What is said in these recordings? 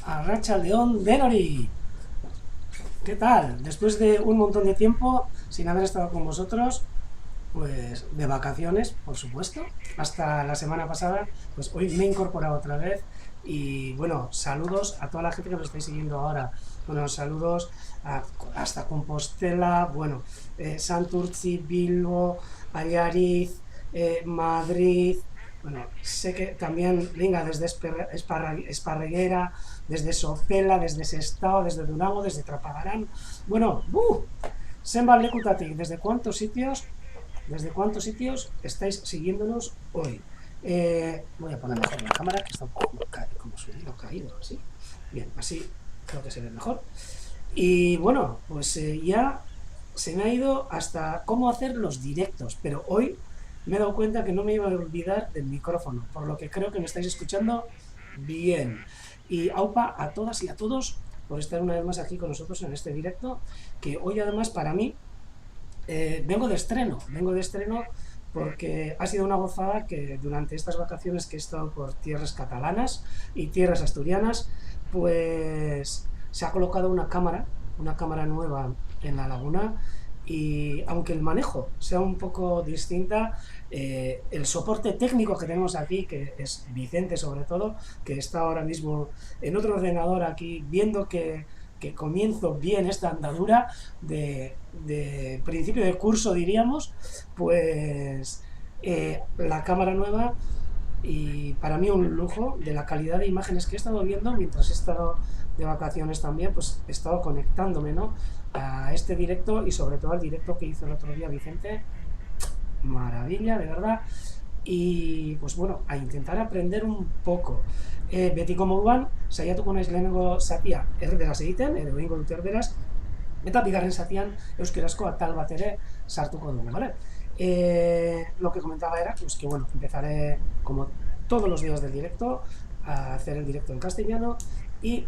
Arratsaldeon Denori. ¿Qué tal? Después de un montón de tiempo sin haber estado con vosotros, pues de vacaciones, por supuesto, hasta la semana pasada, pues hoy me he incorporado otra vez y bueno, saludos a toda la gente que nos estáis siguiendo ahora. Bueno, saludos hasta Compostela, bueno, Santurtzi, Bilbo, Allariz, Madrid, bueno, sé que también, venga, desde Esparreguera, desde Sopela, desde Sestao, desde Durango, desde Trapagarán, bueno, zenbat lekutatik, ¿desde cuántos sitios estáis siguiéndonos hoy? Voy a poner mejor la cámara, que está un poco como subido, caído, así. Bien, así creo que se ve mejor. Y bueno, pues ya se me ha ido hasta cómo hacer los directos, pero hoy me he dado cuenta que no me iba a olvidar del micrófono, por lo que creo que me estáis escuchando bien. Y aupa a todas y a todos por estar una vez más aquí con nosotros en este directo, que hoy además para mí vengo de estreno porque ha sido una gozada que durante estas vacaciones que he estado por tierras catalanas y tierras asturianas, pues se ha colocado una cámara nueva en la laguna y aunque el manejo sea un poco distinta, el soporte técnico que tenemos aquí, que es Vicente sobre todo, que está ahora mismo en otro ordenador aquí viendo que comienzo bien esta andadura de principio de curso, diríamos, pues la cámara nueva y para mí un lujo de la calidad de imágenes que he estado viendo mientras he estado de vacaciones también, pues he estado conectándome, ¿no?, a este directo y sobre todo al directo que hizo el otro día Vicente, maravilla, de verdad. Y pues bueno, a intentar aprender un poco. Betiko moduan, saiatuko naiz lehenengo zatia erderaz egiten, edo egingo dut erderaz, eta bigarren zatian euskerazko atal bat ere sartuko dugu, ¿vale? Lo que comentaba era pues que bueno, empezaré como todos los días del directo a hacer el directo en castellano y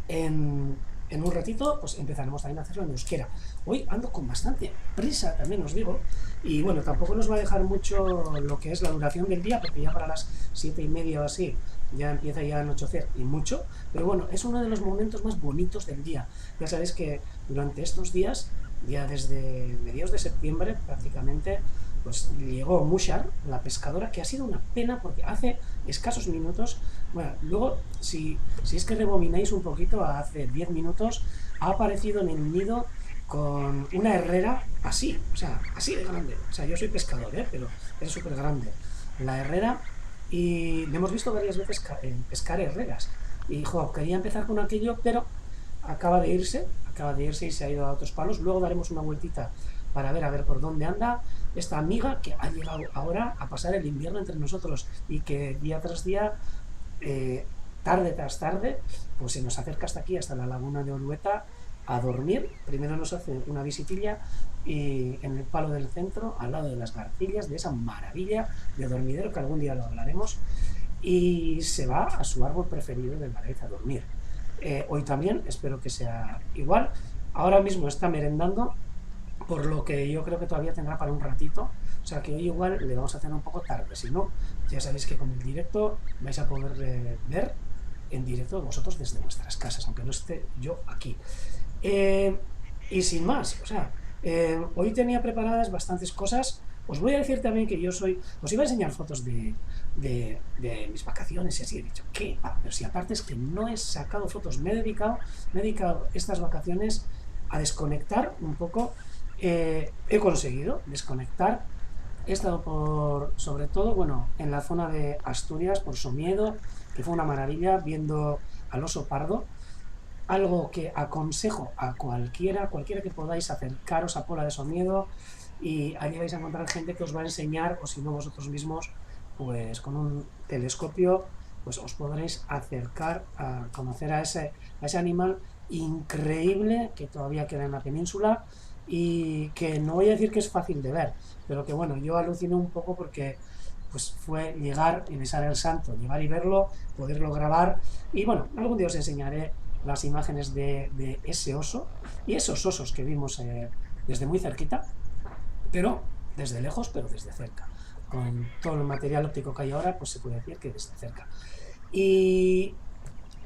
en un ratito pues empezaremos también a hacerlo en euskera. Hoy ando con bastante prisa, también os digo, y bueno, tampoco nos va a dejar mucho lo que es la duración del día, porque ya para las 7:30 o así ya empieza ya a anochecer y mucho, pero bueno, es uno de los momentos más bonitos del día. Ya sabéis que durante estos días, ya desde mediados de septiembre prácticamente, pues llegó Mushar, la pescadora, que ha sido una pena porque hace escasos minutos, bueno, luego si es que rebobináis un poquito, hace 10 minutos ha aparecido en el nido con una herrera así, o sea, así de grande. O sea, yo soy pescador, ¿eh?, pero es súper grande la herrera y le hemos visto varias veces pescar herreras. Y, jo, quería empezar con aquello, pero acaba de irse y se ha ido a otros palos. Luego daremos una vueltita para ver a ver por dónde anda esta amiga que ha llegado ahora a pasar el invierno entre nosotros y que día tras día, eh, tarde tras tarde, pues se nos acerca hasta aquí, hasta la laguna de Orueta, a dormir. Primero nos hace una visitilla y en el palo del centro, al lado de las garcillas, de esa maravilla de dormidero que algún día lo hablaremos, y se va a su árbol preferido de Madrid a dormir. Hoy también espero que sea igual. Ahora mismo está merendando, por lo que yo creo que todavía tendrá para un ratito. O sea que hoy igual le vamos a hacer un poco tarde. Si no, ya sabéis que con el directo vais a poder ver en directo vosotros desde vuestras casas, aunque no esté yo aquí. Eh, y sin más, o sea, hoy tenía preparadas bastantes cosas. Os voy a decir también que yo soy. Os iba a enseñar fotos de mis vacaciones y así he dicho, ¿qué? Pero si aparte es que no he sacado fotos, me he dedicado estas vacaciones a desconectar un poco. He conseguido desconectar. He estado sobre todo, bueno, en la zona de Asturias, por Somiedo, que fue una maravilla, viendo al oso pardo, algo que aconsejo a cualquiera que podáis acercaros a Pola de Somiedo y allí vais a encontrar gente que os va a enseñar, o si no vosotros mismos, pues con un telescopio, pues os podréis acercar a conocer a ese animal increíble que todavía queda en la península y que no voy a decir que es fácil de ver, pero que bueno, yo alucino un poco porque pues fue llegar y besar el santo, llegar y verlo, poderlo grabar y bueno, algún día os enseñaré las imágenes de ese oso y esos osos que vimos desde muy cerquita, pero desde lejos, pero desde cerca. Con todo el material óptico que hay ahora, pues se puede decir que desde cerca. Y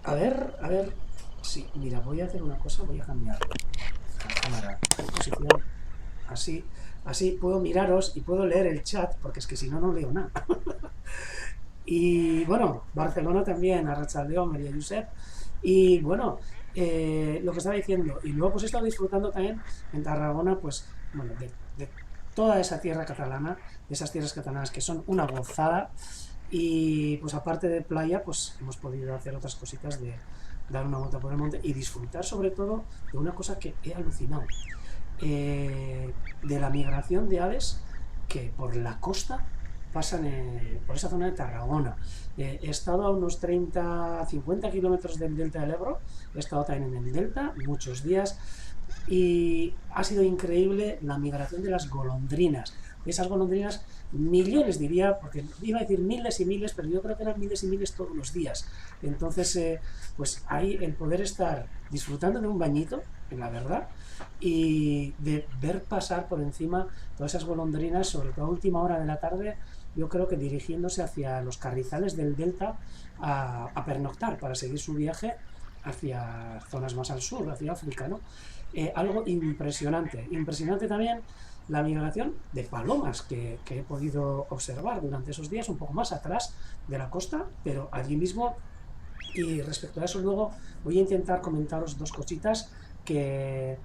A ver. Sí, mira, voy a hacer una cosa, voy a cambiar la cámara de posición. Así, así puedo miraros y puedo leer el chat, porque es que si no, no leo nada. Y bueno, Barcelona también, Arrachaldeón, María Josep. Y bueno, lo que estaba diciendo, y luego pues he estado disfrutando también en Tarragona, pues bueno, de toda esa tierra catalana, de esas tierras catalanas que son una gozada. Y pues aparte de playa, pues hemos podido hacer otras cositas de dar una vuelta por el monte y disfrutar sobre todo de una cosa que he alucinado, de la migración de aves que por la costa pasan por esa zona de Tarragona. He estado a unos 30, 50 kilómetros del delta del Ebro, he estado también en el delta muchos días y ha sido increíble la migración de las golondrinas. Esas golondrinas, millones diría, porque iba a decir miles y miles, pero yo creo que eran miles y miles todos los días. Entonces, pues ahí el poder estar disfrutando de un bañito, en la verdad, y de ver pasar por encima todas esas golondrinas, sobre todo a última hora de la tarde, yo creo que dirigiéndose hacia los carrizales del delta a pernoctar para seguir su viaje hacia zonas más al sur, hacia África, ¿no? Algo impresionante. Impresionante también la migración de palomas que he podido observar durante esos días, un poco más atrás de la costa, pero allí mismo. Y respecto a eso luego voy a intentar comentaros dos cositas que,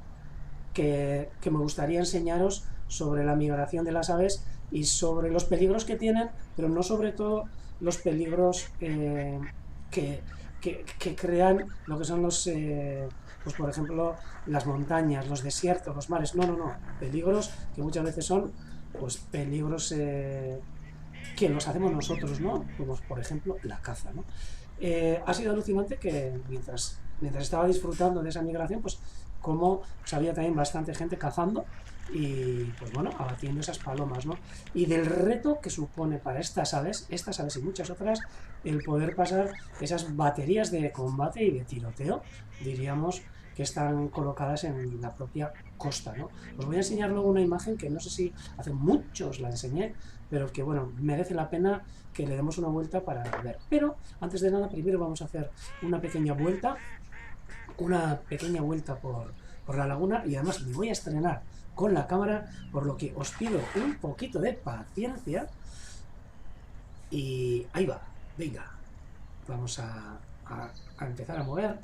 que me gustaría enseñaros sobre la migración de las aves y sobre los peligros que tienen, pero no sobre todo los peligros que, que crean lo que son los, pues por ejemplo, las montañas, los desiertos, los mares. No, no, no. Peligros que muchas veces son pues peligros que los hacemos nosotros, ¿no? Como por ejemplo la caza, ¿no? Ha sido alucinante que mientras estaba disfrutando de esa migración, pues como pues, había también bastante gente cazando y pues bueno, abatiendo esas palomas, ¿no? Y del reto que supone para estas aves y muchas otras, el poder pasar esas baterías de combate y de tiroteo, diríamos, que están colocadas en la propia costa, ¿no? Os voy a enseñar luego una imagen que no sé si hace muchos la enseñé, pero que bueno, merece la pena que le demos una vuelta para ver. Pero antes de nada, primero vamos a hacer una pequeña vuelta por la laguna y además me voy a estrenar con la cámara, por lo que os pido un poquito de paciencia y ahí va, venga, vamos a empezar a mover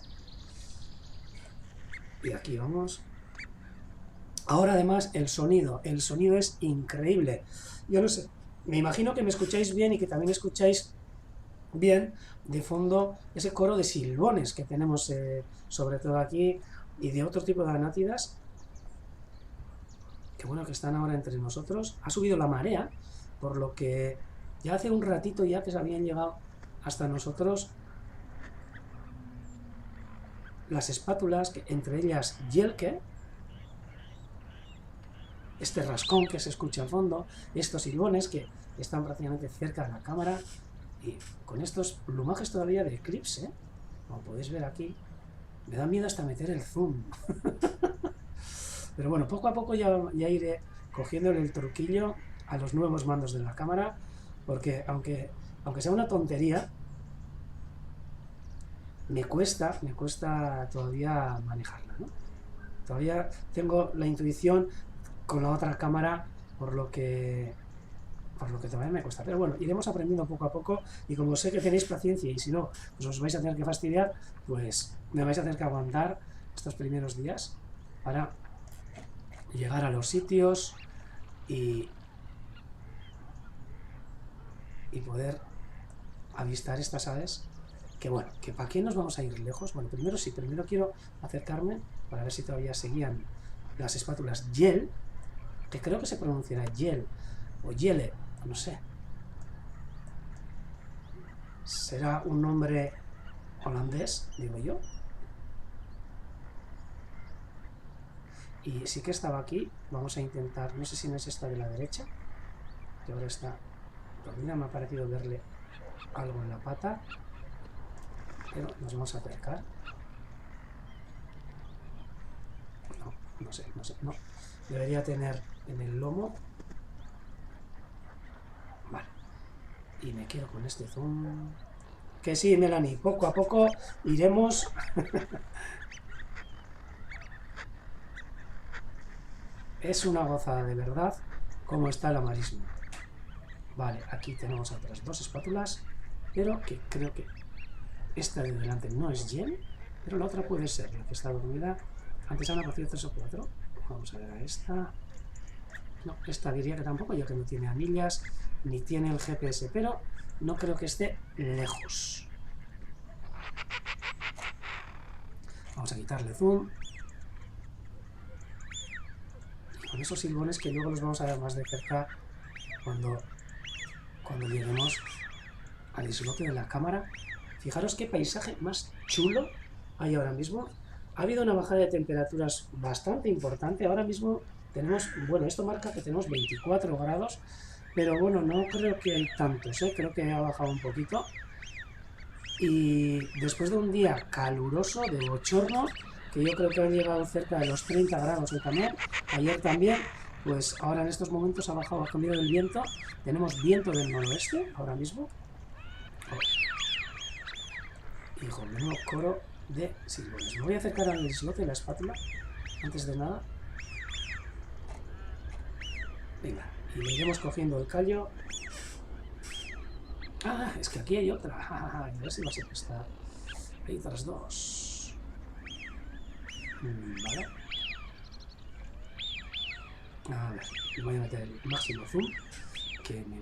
y aquí vamos. Ahora además el sonido es increíble. Yo no sé, me imagino que me escucháis bien y que también escucháis bien de fondo ese coro de silbones que tenemos sobre todo aquí y de otro tipo de anátidas que bueno que están ahora entre nosotros. Ha subido la marea, por lo que ya hace un ratito ya que se habían llegado hasta nosotros las espátulas, que, entre ellas Yelke, este rascón que se escucha al fondo, estos silbones que están prácticamente cerca de la cámara y con estos plumajes todavía de eclipse, como podéis ver aquí, me da miedo hasta meter el zoom. Pero bueno, poco a poco ya iré cogiéndole el truquillo a los nuevos mandos de la cámara, porque aunque sea una tontería, me cuesta todavía manejarla, ¿no? Todavía tengo la intuición con la otra cámara, por lo que todavía me cuesta. Pero bueno, iremos aprendiendo poco a poco y como sé que tenéis paciencia y si no, pues os vais a tener que fastidiar, pues me vais a tener que aguantar estos primeros días para llegar a los sitios y, y poder avistar estas aves. Que bueno, que para qué nos vamos a ir lejos. Bueno, primero quiero acercarme para ver si todavía seguían las espátulas Yel, que creo que se pronunciará Yel o Yele, no sé. Será un nombre holandés, digo yo. Y sí que estaba aquí. Vamos a intentar, no sé si no es esta de la derecha, que ahora está dormida, me ha parecido verle algo en la pata, pero nos vamos a acercar. No sé, no. Debería tener en el lomo. Vale. Y me quedo con este zoom. Que sí, Melanie, poco a poco iremos... Es una gozada de verdad cómo está el amarismo. Vale, aquí tenemos otras dos espátulas, pero que creo que esta de delante no es Jen, pero la otra puede ser, la que está dormida. Antes han aparecido 3 o 4. Vamos a ver a esta. No, esta diría que tampoco, ya que no tiene anillas, ni tiene el GPS, pero no creo que esté lejos. Vamos a quitarle zoom. Y con esos silbones que luego los vamos a ver más de cerca cuando lleguemos al islote de la cámara. Fijaros qué paisaje más chulo hay ahora mismo. Ha habido una bajada de temperaturas bastante importante. Ahora mismo tenemos, bueno, esto marca que tenemos 24 grados, pero bueno, no creo que hay tantos, ¿eh? Creo que ha bajado un poquito. Y después de un día caluroso, de bochorno, que yo creo que han llegado cerca de los 30 grados hoy también, ayer también, pues ahora en estos momentos ha bajado, ha cambiado el viento. Tenemos viento del noroeste ahora mismo. Hijo, menudo coro de silbones. Me voy a acercar al islote de la espátula, antes de nada. Venga, y le iremos cogiendo el callo. Ah, es que aquí hay otra. A ver si va a ser esta. Hay otras dos. Vale. A ver, voy a meter el máximo zoom.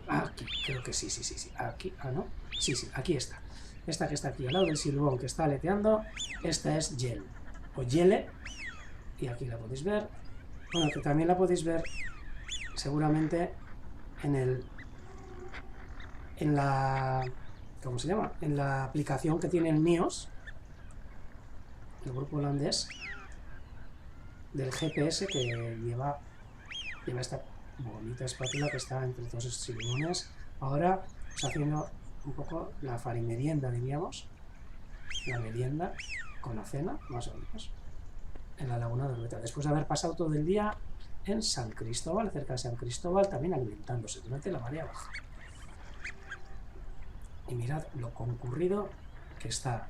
Aquí, creo que sí. Aquí, no. Sí, aquí está. Esta que está aquí al lado del silbón que está aleteando, esta es Yel, o Yele, y aquí la podéis ver. Bueno, que también la podéis ver seguramente en la... ¿Cómo se llama? En la aplicación que tiene el NIOS, el grupo holandés, del GPS que lleva esta bonita espátula que está entre todos estos silbones. Ahora, pues haciendo un poco la farimerienda, diríamos, la merienda con la cena, más o menos, en la laguna de Orveta, después de haber pasado todo el día en San Cristóbal, cerca de San Cristóbal, también alimentándose durante la marea baja. Y mirad lo concurrido que está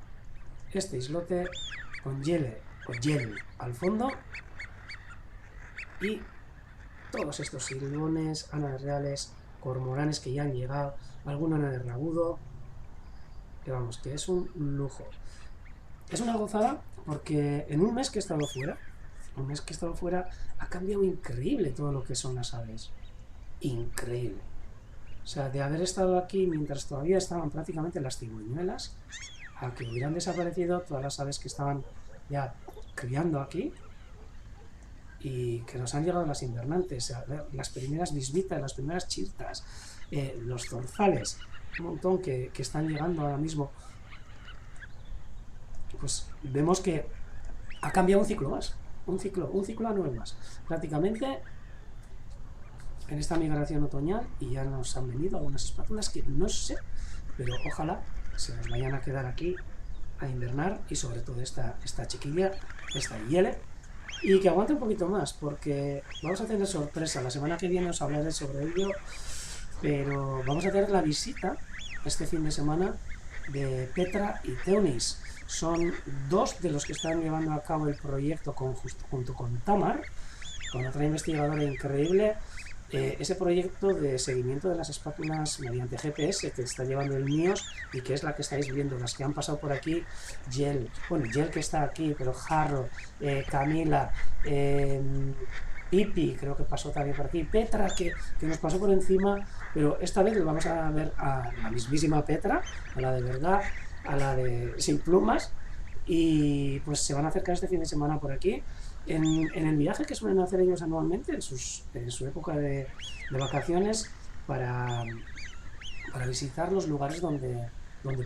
este islote con Yele o Yel al fondo y todos estos silbones, anas reales, cormoranes que ya han llegado, algún ana de rabudo, que vamos, que es un lujo. Es una gozada porque en un mes que he estado fuera, ha cambiado increíble todo lo que son las aves. Increíble. O sea, de haber estado aquí mientras todavía estaban prácticamente las cigüeñuelas, a que hubieran desaparecido todas las aves que estaban ya criando aquí, y que nos han llegado las invernantes, las primeras bisbitas, las primeras chirtas, los zorzales, un montón que están llegando ahora mismo. Pues vemos que ha cambiado un ciclo más, un ciclo anual más, prácticamente en esta migración otoñal, y ya nos han venido algunas espátulas que no sé, pero ojalá se nos vayan a quedar aquí a invernar, y sobre todo esta chiquilla, esta Yele, y que aguante un poquito más, porque vamos a tener sorpresa. La semana que viene os hablaré sobre ello, pero vamos a tener la visita este fin de semana de Petra y Teunis. Son dos de los que están llevando a cabo el proyecto junto con Tamar, con otra investigadora increíble, ese proyecto de seguimiento de las espátulas mediante GPS que está llevando el NIOS, y que es la que estáis viendo, las que han pasado por aquí. Yel que está aquí, pero Jarro, Camila, Pipi creo que pasó también por aquí, Petra que nos pasó por encima, pero esta vez vamos a ver a la mismísima Petra, a la de verdad, a la de sin plumas, y pues se van a acercar este fin de semana por aquí en el viaje que suelen hacer ellos anualmente en su época de vacaciones, para visitar los lugares donde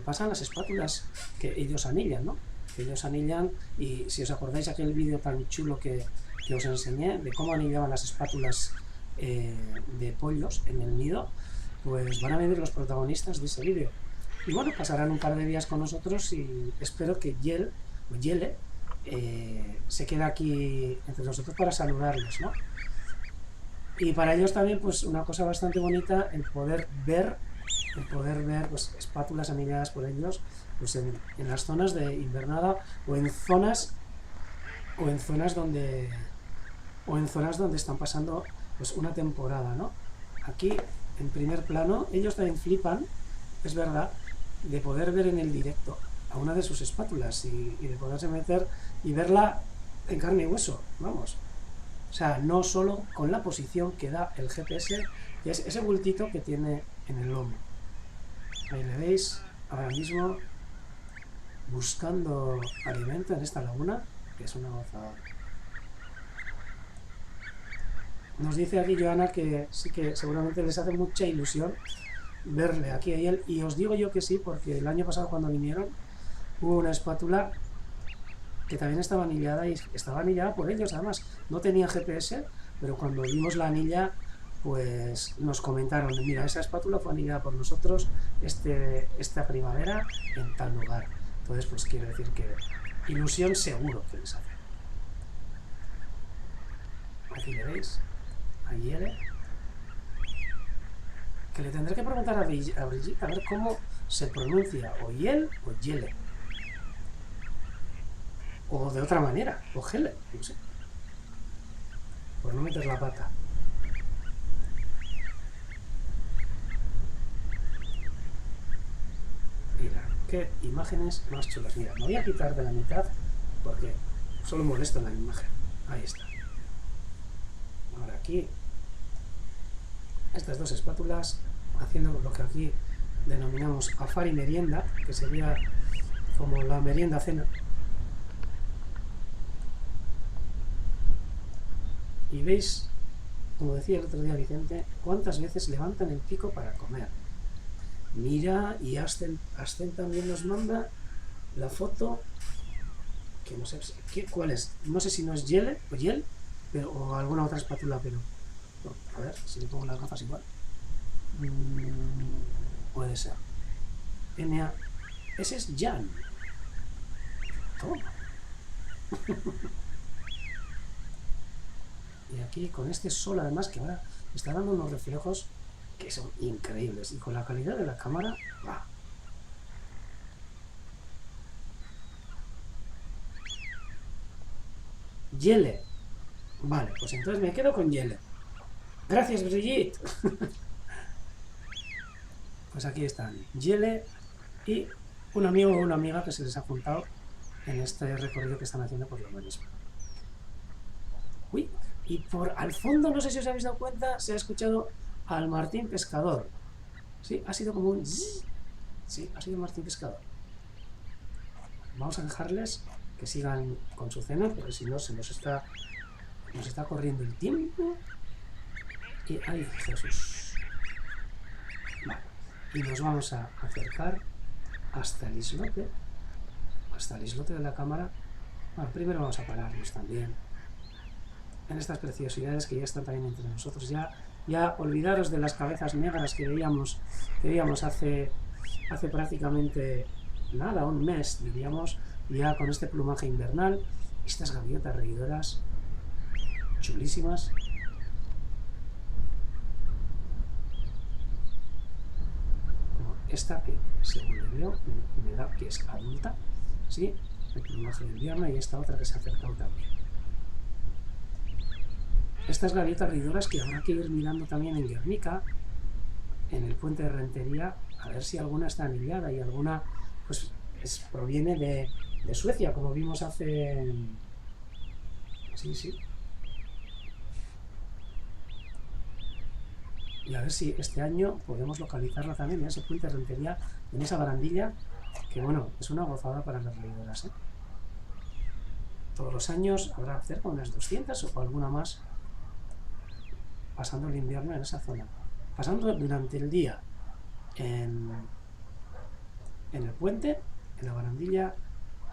pasan las espátulas que ellos anillan, ¿no? Que ellos anillan, y si os acordáis aquel vídeo tan chulo que os enseñé de cómo anillaban las espátulas de pollos en el nido, pues van a venir los protagonistas de ese vídeo. Y bueno, pasarán un par de días con nosotros, y espero que Yele se quede aquí entre nosotros para saludarlos, ¿no? Y para ellos también, pues una cosa bastante bonita, el poder ver el poder ver pues, espátulas anilladas por ellos pues, en las zonas de invernada o en zonas donde están pasando pues una temporada, ¿no? Aquí en primer plano ellos también flipan, es verdad, de poder ver en el directo a una de sus espátulas y de poderse meter y verla en carne y hueso, vamos. O sea, no solo con la posición que da el GPS, que es ese bultito que tiene en el lomo. Ahí le veis, ahora mismo buscando alimento en esta laguna, que es una gozada. Nos dice aquí Joana que sí que seguramente les hace mucha ilusión verle aquí a él, y os digo yo que sí, porque el año pasado cuando vinieron hubo una espátula que también estaba anillada y estaba anillada por ellos, además no tenía GPS, pero cuando vimos la anilla pues nos comentaron, mira, esa espátula fue anillada por nosotros esta primavera en tal lugar. Entonces pues quiero decir que ilusión seguro que les hace. Aquí le veis, a Yele, que le tendré que preguntar a Brigitte a ver cómo se pronuncia, o Yel o Yele, o de otra manera, o Gele, no sé, por no meter la pata. Mira, qué imágenes más chulas. Mira, me voy a quitar de la mitad porque solo molesto en la imagen. Ahí está. Ahora aquí, estas dos espátulas haciendo lo que aquí denominamos afari merienda, que sería como la merienda cena. Y veis, como decía el otro día Vicente, cuántas veces levantan el pico para comer. Mira, y Asten también nos manda la foto, que no sé cuál es, no sé si no es Yele o Yel, pero, o alguna otra espátula, pero a ver, si le pongo las gafas igual. Puede ser. Ese es Jan. Toma. Y aquí con este sol además que ahora está dando unos reflejos que son increíbles y con la calidad de la cámara va. Yele. Vale, pues entonces me quedo con Yele. Gracias, Brigitte. Pues aquí están Yele y un amigo o una amiga que se les ha juntado en este recorrido que están haciendo por lo mismo. Uy, y por al fondo, no sé si os habéis dado cuenta, se ha escuchado al Martín Pescador. Sí, ha sido como un... Sí, ha sido Martín Pescador. Vamos a dejarles que sigan con su cena, porque si no se nos está corriendo el tiempo. Y ay, Jesús. Vale. Y nos vamos a acercar hasta el islote de la cámara. Bueno, primero vamos a pararnos también en estas preciosidades que ya están también entre nosotros. Ya olvidaros de las cabezas negras que veíamos hace prácticamente nada, un mes, diríamos, ya con este plumaje invernal, estas gaviotas reidoras chulísimas. Esta que, según le veo, me da que es adulta, ¿sí? El plumaje de invierno, y esta otra que se ha acercado también. Estas gaviotas reidoras que habrá que ir mirando también en Guernica, en el puente de Rentería, a ver si alguna está anillada y alguna pues proviene de Suecia, como vimos hace... Sí. Y a ver si este año podemos localizarla también en ese puente de Rentería, en esa barandilla, que bueno, es una gozada para las reidoras, ¿eh? Todos los años habrá cerca de unas 200 o alguna más pasando el invierno en esa zona. Pasando durante el día en el puente, en la barandilla,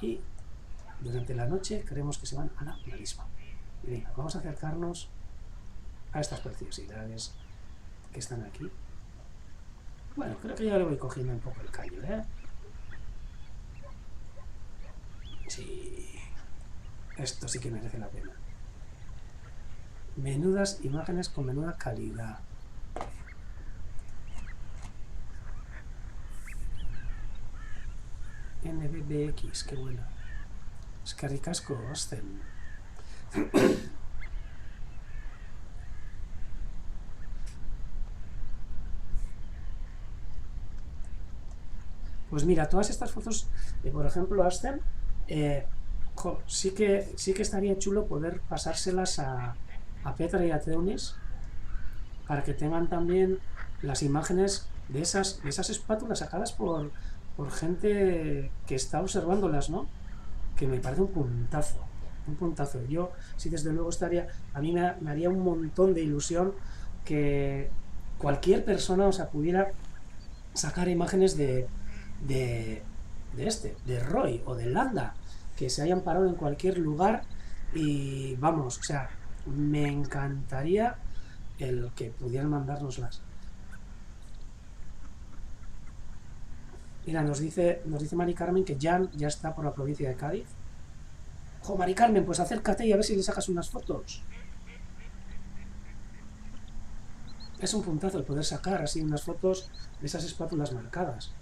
y durante la noche creemos que se van a la marisma. Y venga, vamos a acercarnos a estas preciosidades que están aquí. Bueno, creo que ya le voy cogiendo un poco el callo, ¿eh? Sí, esto sí que merece la pena. Menudas imágenes con menuda calidad. NBBX, qué bueno. Es que ricasco, Osten. Pues mira, todas estas fotos, por ejemplo, Asten, sí que estaría chulo poder pasárselas a Petra y a Teunis para que tengan también las imágenes de esas espátulas sacadas por gente que está observándolas, ¿no? Que me parece un puntazo, un puntazo. Yo, sí, desde luego estaría, a mí me haría un montón de ilusión que cualquier persona, o sea, pudiera sacar imágenes de, de Roy o de Landa, que se hayan parado en cualquier lugar y vamos, o sea, me encantaría el que pudieran mandárnoslas. Mira, nos dice Mari Carmen que Jan ya está por la provincia de Cádiz. Jo, Mari Carmen, pues acércate y a ver si le sacas unas fotos. Es un puntazo el poder sacar así unas fotos de esas espátulas marcadas.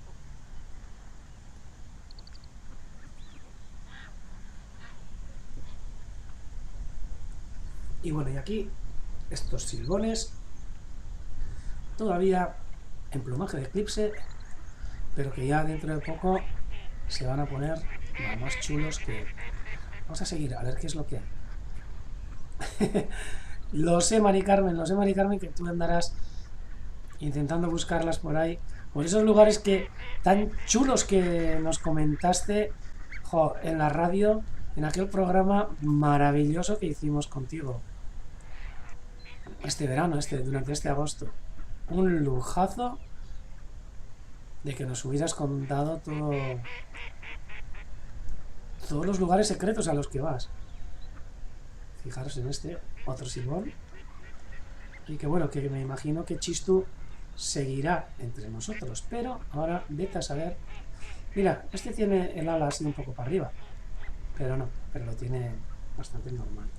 Y bueno, y aquí estos silbones todavía en plumaje de eclipse, pero que ya dentro de poco se van a poner más chulos que... Vamos a seguir, a ver qué es lo que hay. Lo sé, Mari Carmen, que tú andarás intentando buscarlas por ahí, por esos lugares que tan chulos que nos comentaste, jo, en la radio, en aquel programa maravilloso que hicimos contigo este verano, durante este agosto. Un lujazo de que nos hubieras contado todos los lugares secretos a los que vas. Fijaros en este otro silbón. Y que bueno, que me imagino que Chistu seguirá entre nosotros. Pero ahora vete a saber. Mira, este tiene el ala así un poco para arriba. Pero no, pero lo tiene bastante normal.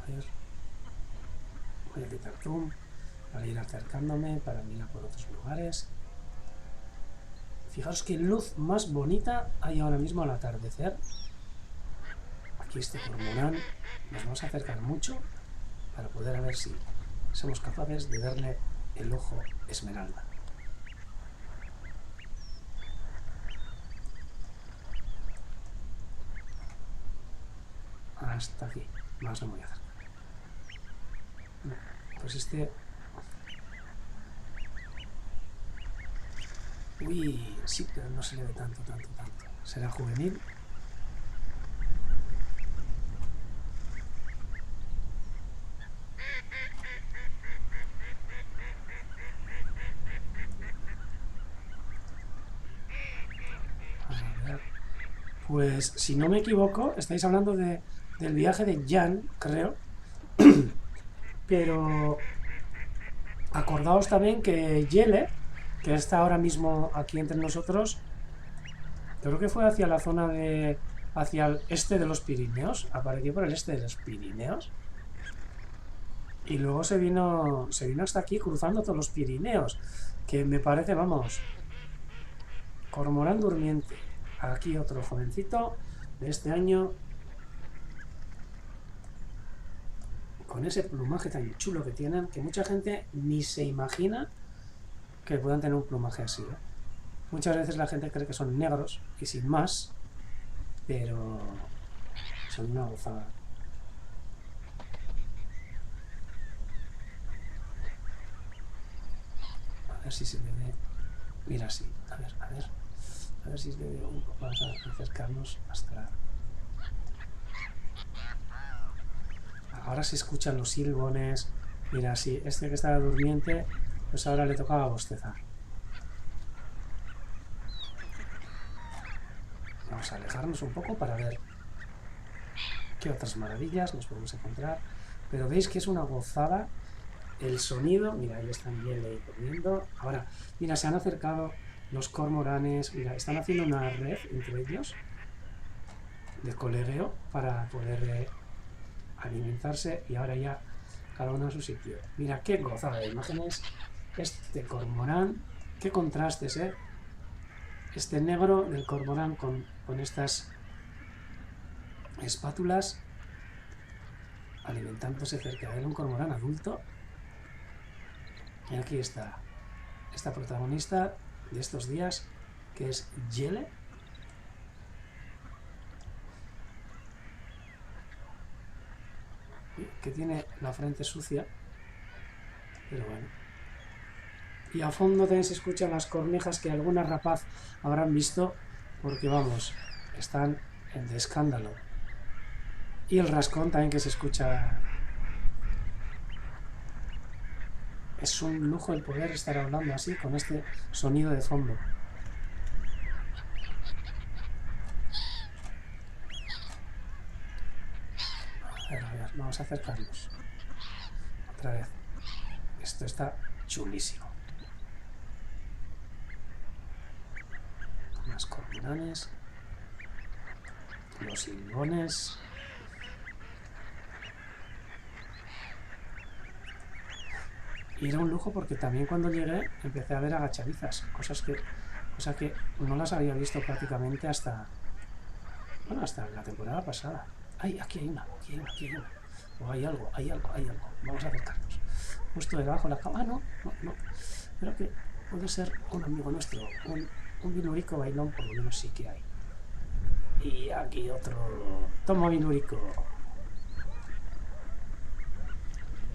A ver. Voy a quitar zoom para ir acercándome, para mirar por otros lugares. Fijaos qué luz más bonita hay ahora mismo al atardecer. Aquí este cormorán. Nos vamos a acercar mucho para poder ver si somos capaces de darle el ojo esmeralda. Hasta aquí. Más no me voy a acercar. No, pues este... Uy, sí, pero no se le ve tanto. ¿Será juvenil? A ver. Pues, si no me equivoco, estáis hablando del viaje de Jan, creo. Pero acordaos también que Yele, que está ahora mismo aquí entre nosotros, creo que fue hacia la zona hacia el este de los Pirineos, apareció por el este de los Pirineos, y luego se vino hasta aquí cruzando todos los Pirineos, que me parece, vamos, cormorán durmiente. Aquí otro jovencito de este año, con ese plumaje tan chulo que tienen, que mucha gente ni se imagina que puedan tener un plumaje así, ¿eh? Muchas veces la gente cree que son negros y sin más, pero son una gozada. A ver si se le ve. Mira, sí, a ver si se le ve un poco. Vamos a acercarnos hasta... Ahora se escuchan los silbones. Mira, sí, este que estaba durmiente, pues ahora le tocaba bostezar. Vamos a alejarnos un poco para ver qué otras maravillas nos podemos encontrar. Pero veis que es una gozada el sonido. Mira, ahí están bien durmiendo. Ahora, mira, se han acercado los cormoranes. Mira, están haciendo una red entre ellos de colegueo para poder alimentarse. Y ahora ya cada uno a su sitio. Mira qué gozada de imágenes. Este cormorán, qué contrastes, ¿eh? Este negro del cormorán con estas espátulas alimentándose cerca de él, un cormorán adulto. Y aquí está esta protagonista de estos días, que es Yele. Que tiene la frente sucia, pero bueno. Y a fondo también se escuchan las cornejas que alguna rapaz habrán visto, porque vamos, están de escándalo. Y el rascón también que se escucha. Es un lujo el poder estar hablando así, con este sonido de fondo. A ver, vamos a acercarnos. Otra vez. Esto está chulísimo. Las cormoranes. Los silbones. Y era un lujo porque también cuando llegué empecé a ver agachadizas, cosa que no las había visto prácticamente hasta la temporada pasada. ¡Ay, aquí hay una! Aquí hay una! O hay algo. Vamos a acercarnos. Justo debajo de la cama. Ah, no. Creo que puede ser un amigo nuestro. Un bilurico bailón, por lo menos sí que hay. Y aquí otro. Toma, bilurico.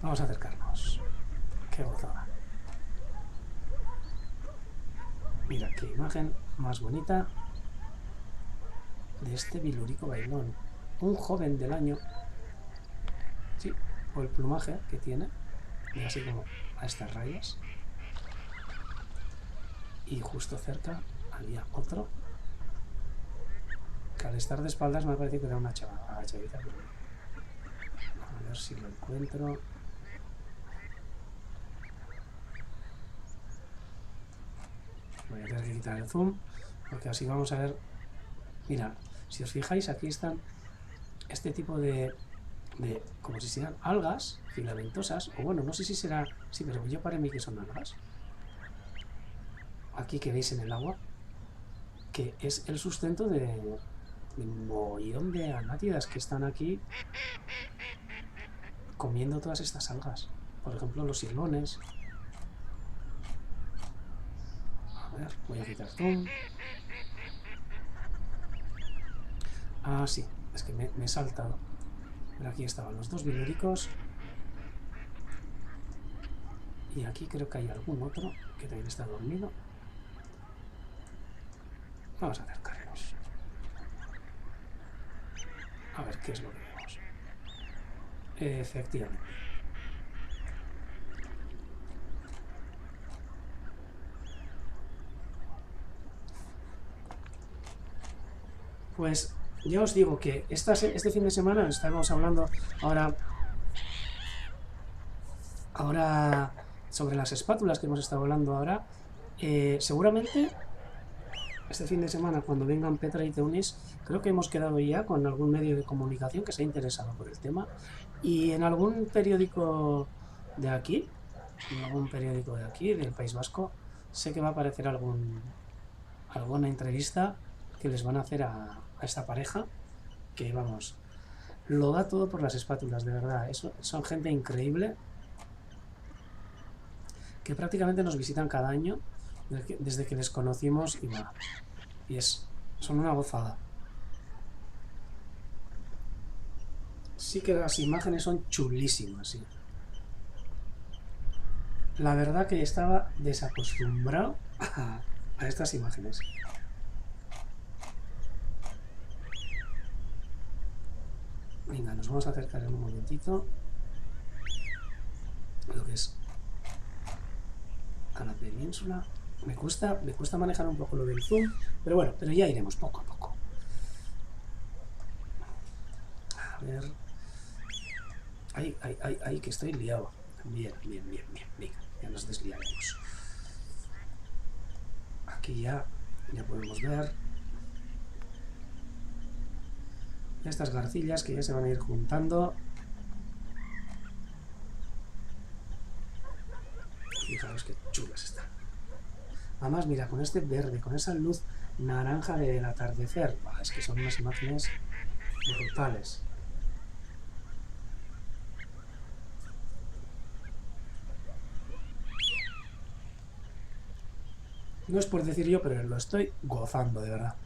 Vamos a acercarnos. Qué gozada. Mira qué imagen más bonita de este bilurico bailón. Un joven del año. Sí, por el plumaje que tiene. Y así como a estas rayas. Y justo cerca había otro. Que al estar de espaldas me parece que era una agachadita. A ver si lo encuentro. Voy a tener que quitar el zoom, porque así vamos a ver. Mira, si os fijáis, aquí están este tipo de como si sean algas filamentosas, o bueno, no sé si será, sí, pero yo para mí que son algas. Aquí que veis en el agua, que es el sustento de un mogollón de anátidas que están aquí comiendo todas estas algas. Por ejemplo, los silbones. A ver, voy a quitar zoom. Ah, sí, es que me he saltado. Pero aquí estaban los dos biluricos. Y aquí creo que hay algún otro que también está dormido. Vamos a acercarnos. A ver qué es lo que vemos. Efectivamente. Pues ya os digo que este fin de semana estamos hablando ahora sobre las espátulas que hemos estado hablando ahora. Seguramente este fin de semana, cuando vengan Petra y Teunis, creo que hemos quedado ya con algún medio de comunicación que se ha interesado por el tema. Y en algún periódico de aquí, del País Vasco, sé que va a aparecer alguna entrevista que les van a hacer a esta pareja, que vamos, lo da todo por las espátulas, de verdad. Son gente increíble, que prácticamente nos visitan cada año, desde que les conocimos, y son una gozada. Sí que las imágenes son chulísimas, sí. La verdad que estaba desacostumbrado a estas imágenes. Venga, nos vamos a acercar en un momentito a lo que es a la península. Me cuesta manejar un poco lo del zoom, pero bueno, pero ya iremos poco a poco. A ver. Ay, que estoy liado. Bien. Venga, ya nos desliaremos. Aquí ya podemos ver estas garcillas que ya se van a ir juntando. Fijaros qué chulas están. Además, mira, con este verde, con esa luz naranja del atardecer, es que son unas imágenes brutales. No es por decir yo, pero lo estoy gozando, de verdad.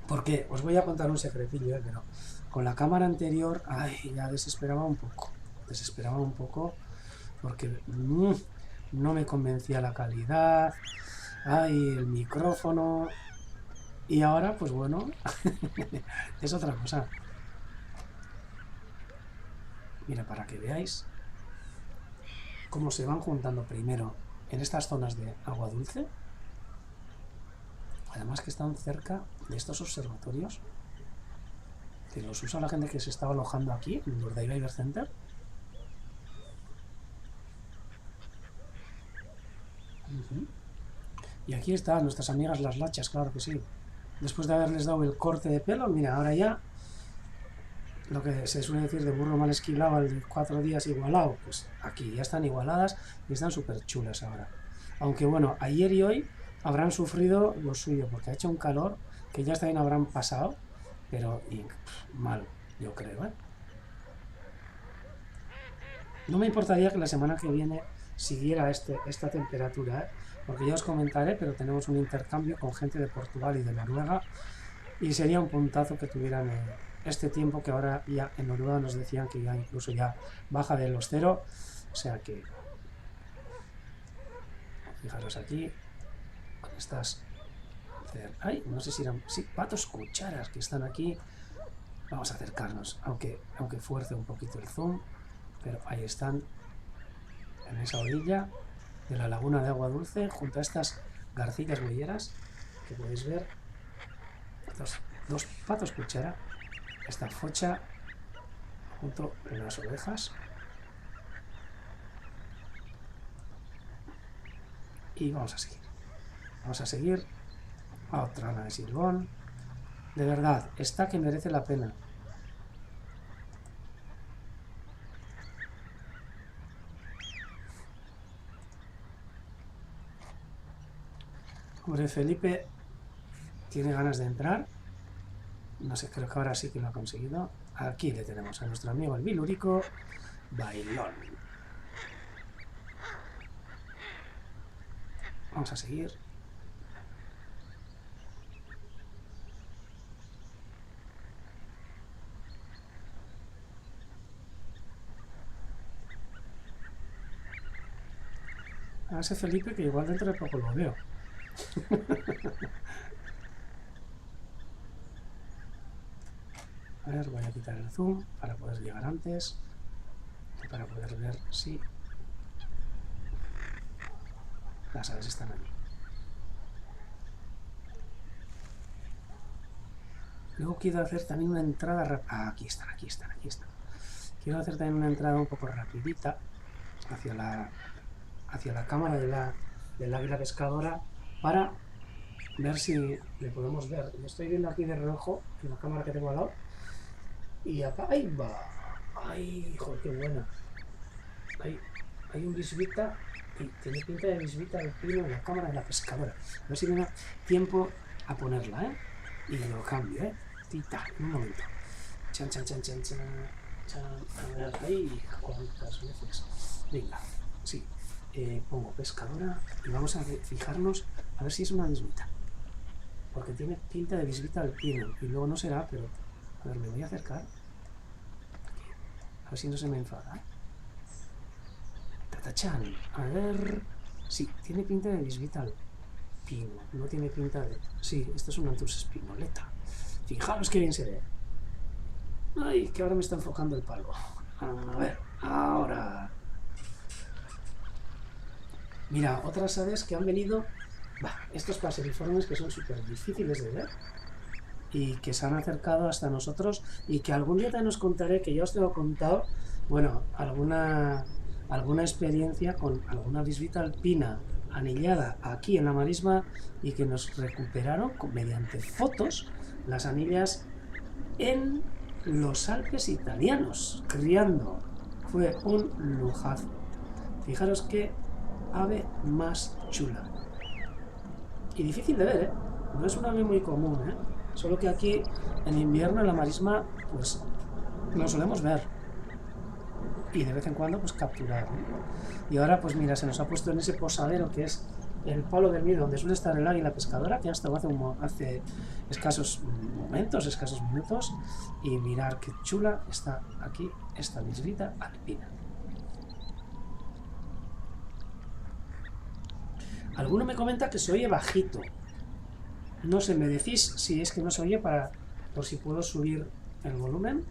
Porque os voy a contar un secretillo, pero con la cámara anterior, ay, ya desesperaba un poco. Desesperaba un poco porque no me convencía la calidad, ay, el micrófono. Y ahora, pues bueno, es otra cosa. Mira, para que veáis cómo se van juntando primero en estas zonas de agua dulce. Además que están cerca de estos observatorios que los usa la gente que se estaba alojando aquí en el Urdaibai River Center. Y aquí están nuestras amigas las lachas, claro que sí. Después de haberles dado el corte de pelo, mira, ahora ya lo que se suele decir de burro mal esquilado al de 4 días igualado, pues aquí ya están igualadas y están súper chulas ahora. Aunque bueno, ayer y hoy habrán sufrido lo suyo, porque ha hecho un calor que ya también habrán pasado, pero mal, yo creo, ¿eh? No me importaría que la semana que viene siguiera esta temperatura, ¿eh? Porque ya os comentaré, pero tenemos un intercambio con gente de Portugal y de Noruega y sería un puntazo que tuvieran este tiempo que ahora ya en Noruega nos decían que ya incluso ya baja de los 0, o sea que fijaros aquí con estas, ay, no sé si eran, sí, patos cucharas que están aquí. Vamos a acercarnos, aunque fuerce un poquito el zoom, pero ahí están en esa orilla de la laguna de agua dulce junto a estas garcillas huelleras que podéis ver, dos patos cuchara, esta focha junto a las ovejas y vamos a seguir a otra ana de Silbón. De verdad, esta que merece la pena. Hombre, Felipe tiene ganas de entrar. No sé, creo que ahora sí que lo ha conseguido. Aquí le tenemos a nuestro amigo el Bilurico Bailón. Vamos a seguir. A ese Felipe que igual dentro de poco lo veo. A ver, voy a quitar el zoom para poder llegar antes, para poder ver si las aves están allí. Luego quiero hacer también una entrada rápida. Aquí están. Quiero hacer también una entrada un poco rapidita hacia la cámara del águila pescadora para ver si le podemos ver. Lo estoy viendo aquí de reojo en la cámara que tengo al lado. Y acá, ahí va. Ay, hijo, qué buena. Hay un bisbita y tiene pinta de bisbita del pino en la cámara de la pescadora. A ver si me da tiempo a ponerla, ¿eh? Y lo cambio, ¿eh? Tita, un momento. Chan. A ver, ahí, cuántas veces. Venga, sí. Pongo pescadora y vamos a fijarnos a ver si es una bisbita. Porque tiene pinta de bisbita del pino. Y luego no será, pero... A ver, me voy a acercar. A ver si no se me enfada. Tatachan. A ver... Sí, tiene pinta de bisbita al pino. No tiene pinta de... Sí, esto es una Anthus espinoleta. Fijaros qué bien se ve. Ay, que ahora me está enfocando el palo. A ver, ahora... Mira, otras aves que han venido... estos paseriformes que son súper difíciles de ver y que se han acercado hasta nosotros y que algún día te nos contaré, que ya os tengo contado, bueno, alguna experiencia con alguna bisbita alpina anillada aquí en la marisma y que nos recuperaron mediante fotos las anillas en los Alpes italianos, criando. Fue un lujazo. Fijaros qué ave más chula. Y difícil de ver, ¿eh? No es un ave muy común, ¿eh? Solo que aquí, en invierno, en la marisma, pues lo solemos ver. Y de vez en cuando, pues capturar, ¿no? Y ahora, pues mira, se nos ha puesto en ese posadero que es el palo del Miedo, donde suele estar el águila pescadora, que ha estado hace escasos momentos, escasos minutos. Y mirar qué chula está aquí esta bisbita alpina. Alguno me comenta que se oye bajito. No sé, me decís si es que no se oye por si puedo subir el volumen.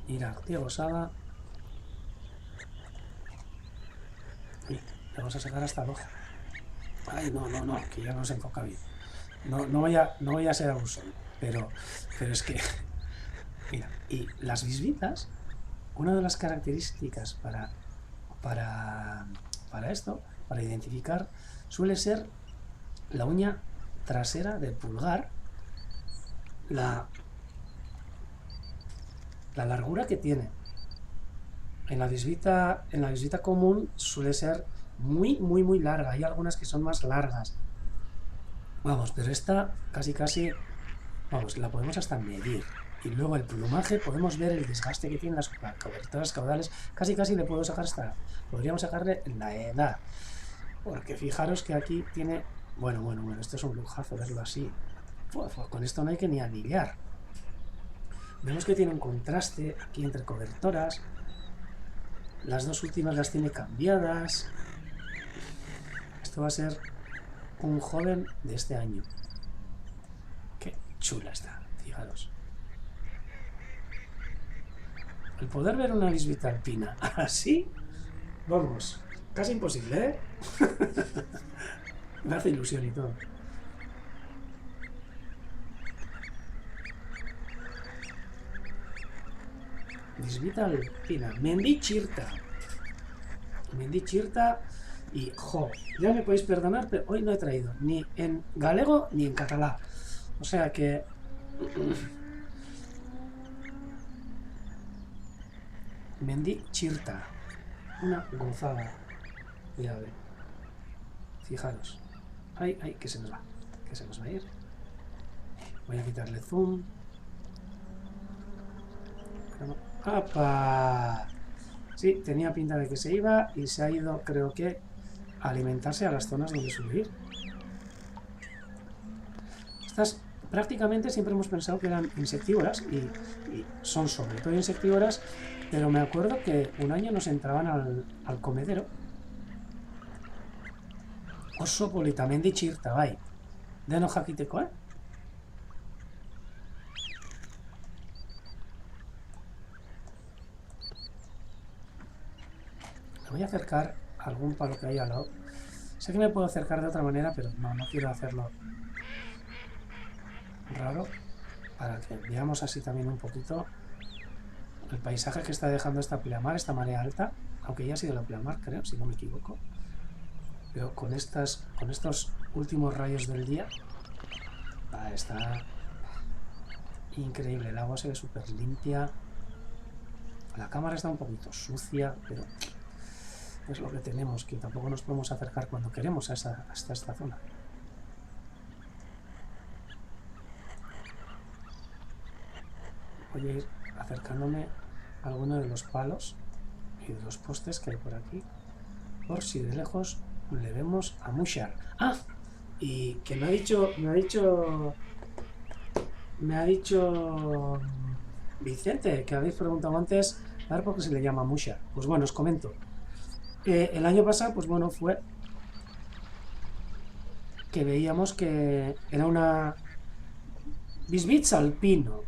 Mirad, qué gozada. Uy, le vamos a sacar hasta el ojo. Ay, no, que ya no se enfoca bien. No voy a ser abusón, pero es que, mira, y las bisbitas, una de las características para, para esto, para identificar, suele ser la uña trasera del pulgar, la, la largura que tiene. En la bisbita común suele ser muy larga. Hay algunas que son más largas. Vamos, pero esta casi, vamos, la podemos hasta medir. Y luego el plumaje, podemos ver el desgaste que tienen las cobertoras caudales. Casi le puedo sacar podríamos sacarle la edad. Porque fijaros que aquí tiene, bueno, esto es un lujazo verlo así. Pues con esto no hay que ni anillar. Vemos que tiene un contraste aquí entre cobertoras. Las dos últimas las tiene cambiadas. Esto va a ser un joven de este año. Qué chula está, fijaros. El poder ver una bisbita alpina así, vamos, casi imposible, ¿eh? Me hace ilusión y todo. Bisbita alpina, Mendi Chirta. Mendi Chirta y jo, ya me podéis perdonar, pero hoy no he traído ni en galego ni en catalán. O sea que Mendi Chirta, una gozada de ave. Fijaros. Ay, que se nos va. Que se nos va a ir. Voy a quitarle zoom. ¡Apa! Sí, tenía pinta de que se iba y se ha ido, creo que, a alimentarse a las zonas donde suele ir. Estas prácticamente siempre hemos pensado que eran insectívoras y son sobre todo insectívoras, pero me acuerdo que un año nos entraban al comedero. Oso politamente chirta, bai. Denos jakiteko, ¿eh? Me voy a acercar a algún palo que hay al lado. Sé que me puedo acercar de otra manera, pero no quiero hacerlo raro, para que veamos así también un poquito el paisaje que está dejando esta pleamar, esta marea alta, aunque ya ha sido la pleamar, creo, si no me equivoco. Pero con estos últimos rayos del día, está increíble. El agua se ve súper limpia. La cámara está un poquito sucia, pero es lo que tenemos, que tampoco nos podemos acercar cuando queremos hasta esta zona. Voy a ir acercándome a alguno de los palos y de los postes que hay por aquí, por si de lejos le vemos a Mushar. ¡Ah! Y que me ha dicho Vicente, que habéis preguntado antes, a ver por qué se le llama Mushar. Pues bueno, os comento. El año pasado, pues bueno, fue que veíamos que era una bisbitz alpino.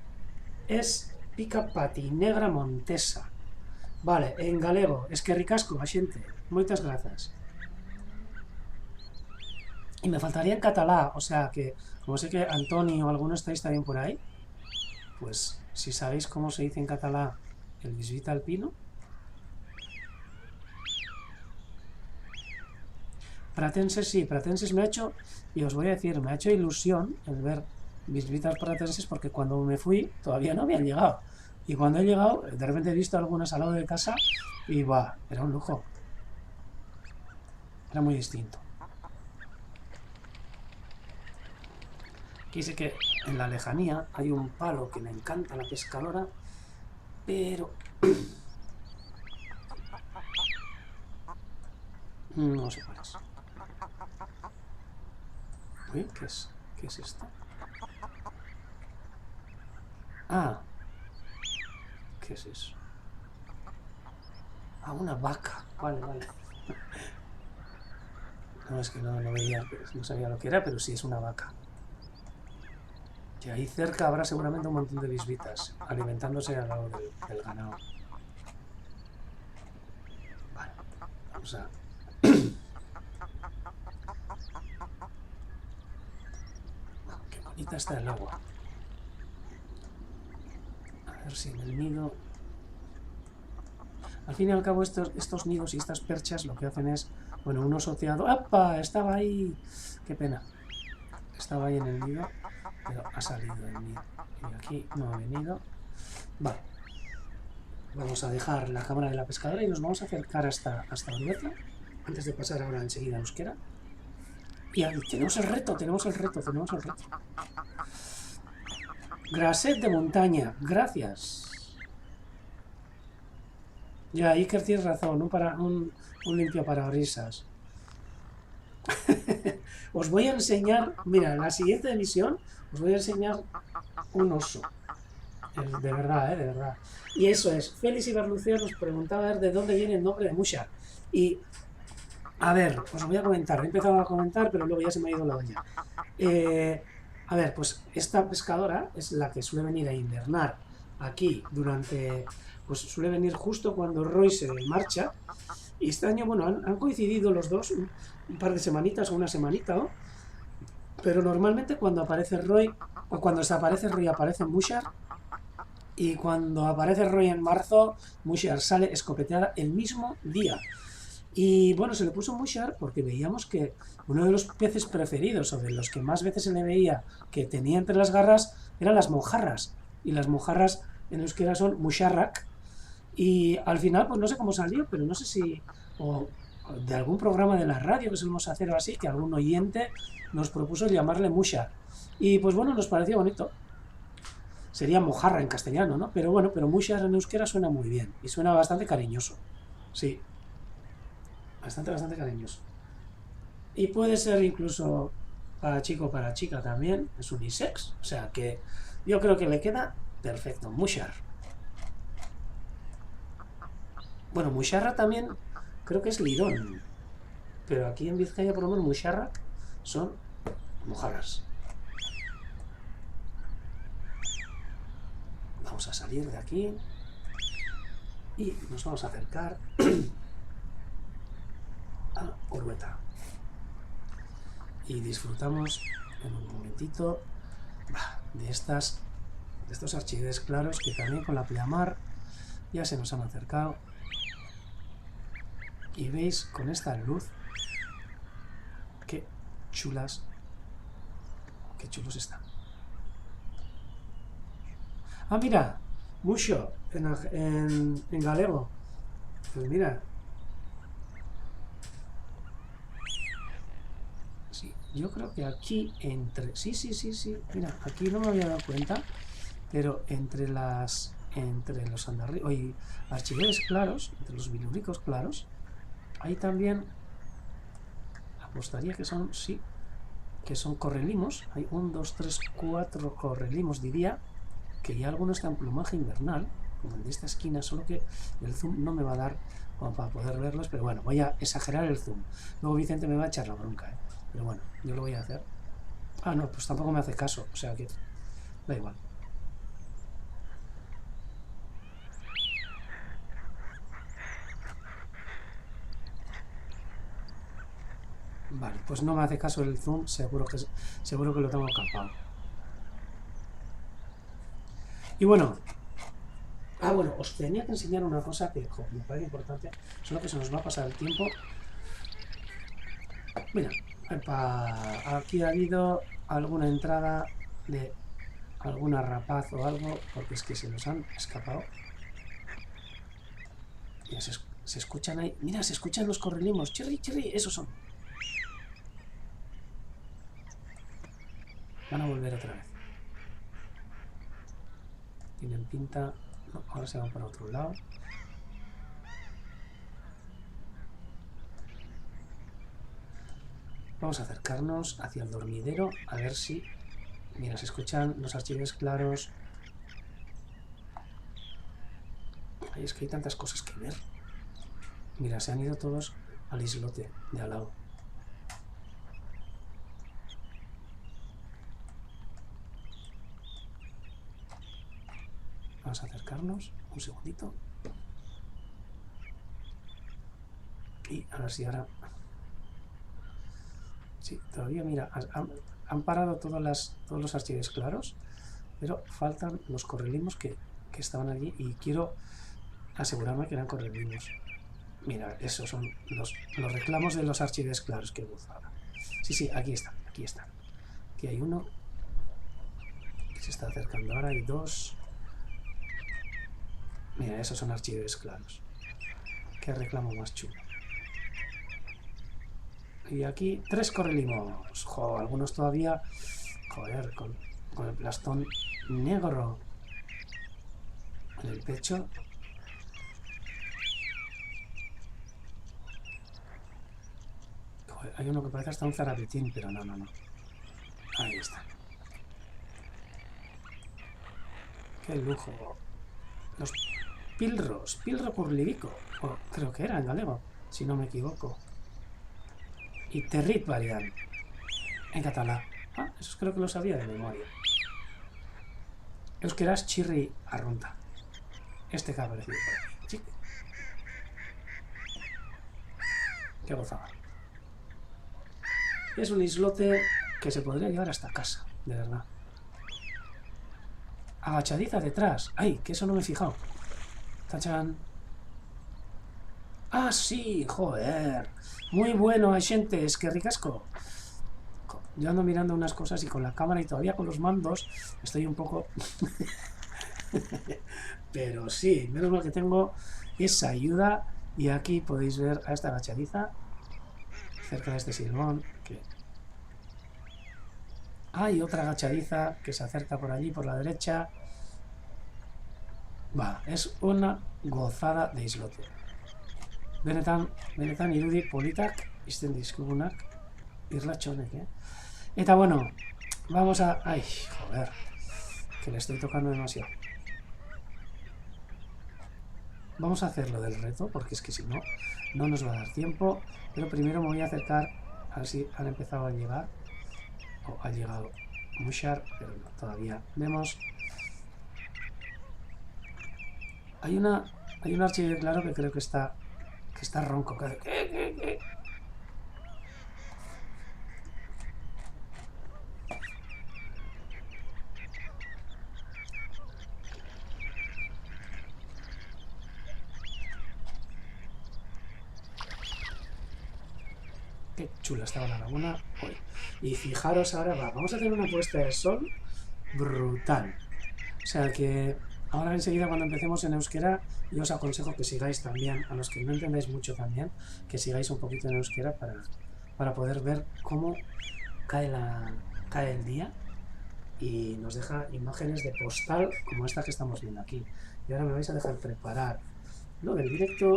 Es pica patinegra montesa. Vale, en galego, es que ricasco, a xente. Moitas grazas. Y me faltaría en catalá, o sea que, como sé que Antonio o alguno estáis también por ahí, pues si sabéis cómo se dice en catalá el bisbita alpino. Pratenses sí, Pratenses me ha hecho, y os voy a decir, me ha hecho ilusión el ver visitas pratenses porque cuando me fui todavía no habían llegado. Y cuando he llegado, de repente he visto algunas al lado de casa y va, era un lujo. Era muy distinto. Aquí sé que en la lejanía hay un palo que me encanta, la pescadora, pero no sé cuál es. Uy, ¿qué es? ¿Qué es esto? Ah, ¿qué es eso? Ah, una vaca. Vale, vale. No, es que no veía, no sabía lo que era, pero sí es una vaca. Y ahí cerca habrá seguramente un montón de bisbitas alimentándose al lado del ganado. Vale, vamos a... Qué bonita está el agua. A ver si en el nido... Al fin y al cabo estos nidos y estas perchas lo que hacen es... Bueno, un oso asociado... ¡Apa! Estaba ahí... Qué pena. Estaba ahí en el nido, pero ha salido del nido. Y aquí no ha venido. Vale. Vamos a dejar la cámara de la pescadora y nos vamos a acercar hasta Orbeca, antes de pasar ahora enseguida a Euskera. Y ahí tenemos el reto. Graset de montaña, gracias. Ya, Iker tienes razón, un limpio parabrisas. Os voy a enseñar, mira, en la siguiente emisión os voy a enseñar un oso. De verdad, de verdad. Y eso es, Félix Iberlucea nos preguntaba a ver de dónde viene el nombre de Mushar. Y, a ver, os voy a comentar, he empezado a comentar, pero luego ya se me ha ido la olla. A ver, pues esta pescadora es la que suele venir a invernar aquí durante... Pues suele venir justo cuando Roy se marcha. Y este año, bueno, han coincidido los dos un par de semanitas o una semanita, ¿no? Pero normalmente cuando aparece Roy, o cuando desaparece Roy, aparece Mushar. Y cuando aparece Roy en marzo, Mushar sale escopeteada el mismo día. Y bueno, se le puso Mushar porque veíamos que uno de los peces preferidos, o de los que más veces se le veía que tenía entre las garras, eran las mojarras. Y las mojarras en euskera son Musharrak. Y al final, pues no sé cómo salió, pero no sé si o de algún programa de la radio que solemos hacer o así, que algún oyente nos propuso llamarle Mushar. Y pues bueno, nos pareció bonito. Sería mojarra en castellano, ¿no? Pero bueno, pero Mushar en euskera suena muy bien y suena bastante cariñoso. Sí, bastante cariñoso. Y puede ser incluso para chico o para chica también, es unisex. O sea que yo creo que le queda perfecto, Mushar. Bueno, Musharra también creo que es lidón. Pero aquí en Vizcaya, por lo menos, Musharra son mojarras. Vamos a salir de aquí y nos vamos a acercar a Orbeca. Y disfrutamos en un momentito de estos archives claros que también con la pleamar ya se nos han acercado. Y veis con esta luz qué chulos están. Ah, mira, mucho en galego. Pues mira. Sí, yo creo que aquí entre... Sí. Mira, aquí no me había dado cuenta, pero entre los archiveres claros, entre los bilúricos claros, hay también... Apostaría que son, sí, que son correlimos. Hay 1, 2, 3, 4 correlimos, diría, que ya algunos están en plumaje invernal, como el de esta esquina, solo que el zoom no me va a dar como para poder verlos, pero bueno, voy a exagerar el zoom. Luego Vicente me va a echar la bronca, ¿eh? Pero bueno, yo lo voy a hacer. Ah, no, pues tampoco me hace caso, o sea que da igual. Vale, pues no me hace caso el zoom, seguro que lo tengo capado. Y bueno, bueno, os tenía que enseñar una cosa que me parece importante, solo que se nos va a pasar el tiempo. Mira, epa, aquí ha habido alguna entrada de alguna rapaz o algo, porque es que se nos han escapado. Ya se escuchan ahí. Mira, se escuchan los correlimos. Chirri, chirri, esos son. Van a volver otra vez. Tienen pinta. No, ahora se van para otro lado. Vamos a acercarnos hacia el dormidero a ver si... Mira, se escuchan los archivos claros. Ay, es que hay tantas cosas que ver. Mira, se han ido todos al islote de al lado. Vamos a acercarnos. Un segundito. Y a ver si ahora... Sí, todavía, mira, han parado todos los archivos claros, pero faltan los correlimos que estaban allí y quiero asegurarme que eran correlimos. Mira, esos son los reclamos de los archivos claros, que gozada. Sí, sí, aquí están, aquí están. Aquí hay uno que se está acercando ahora, hay dos. Mira, esos son archivos claros. Qué reclamo más chulo. Y aquí 3 correlimos. Joder, algunos todavía... Joder, con el plastón negro en el pecho. Joder, hay uno que parece hasta un zarapetín, pero no, no, no. Ahí está. Qué lujo. Los pilros, pilro curlivico. Oh, creo que era en galego, si no me equivoco. Y territ variant en catalán. Ah, esos creo que lo sabía de memoria. Euskeraz chirri arrunta. Este que ha aparecido por aquí. Chic. Qué gozada. Es un islote que se podría llevar hasta casa, de verdad. Agachadiza detrás. ¡Ay! Que eso no me he fijado. ¡Tachán! ¡Ah, sí! ¡Joder! Muy bueno, gente. Es que ricasco. Yo ando mirando unas cosas y con la cámara y todavía con los mandos estoy un poco... Pero sí, menos mal que tengo esa ayuda. Y aquí podéis ver a esta agachadiza cerca de este silbón. Que... hay otra agachadiza que se acerca por allí, por la derecha. Va, es una gozada de islote. Benetan irudi politak izten dizkugunak irlatxonek, Eta bueno, vamos a... ay, joder, que le estoy tocando demasiado. Vamos a hacer lo del reto, porque es que si no, no nos va a dar tiempo. Pero primero me voy a acercar a ver si han empezado a llegar. O ha llegado Mushar, pero no, todavía. Vemos... Hay un archivo claro que creo que está ronco. Que hace... Qué chula estaba la laguna hoy. Y fijaros ahora, vamos a tener una puesta de sol brutal. O sea que ahora enseguida cuando empecemos en euskera, yo os aconsejo que sigáis también, a los que no entendáis mucho también, que sigáis un poquito en euskera para poder ver cómo cae el día y nos deja imágenes de postal como esta que estamos viendo aquí. Y ahora me vais a dejar preparar lo del directo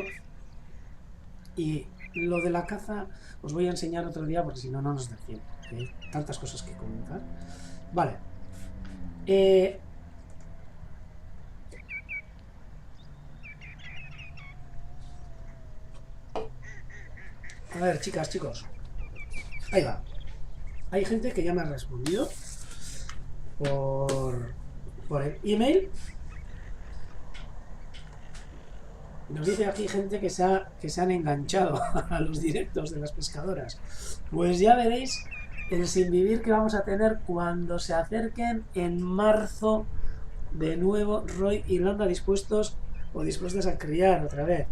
y lo de la caza os voy a enseñar otro día porque si no, no nos da tiempo. Hay tantas cosas que comentar. Vale. A ver, chicas, chicos. Ahí va. Hay gente que ya me ha respondido por el email. Nos dice aquí gente que se han enganchado a los directos de las pescadoras. Pues ya veréis el sinvivir que vamos a tener cuando se acerquen en marzo de nuevo Roy y Landa dispuestos a criar otra vez.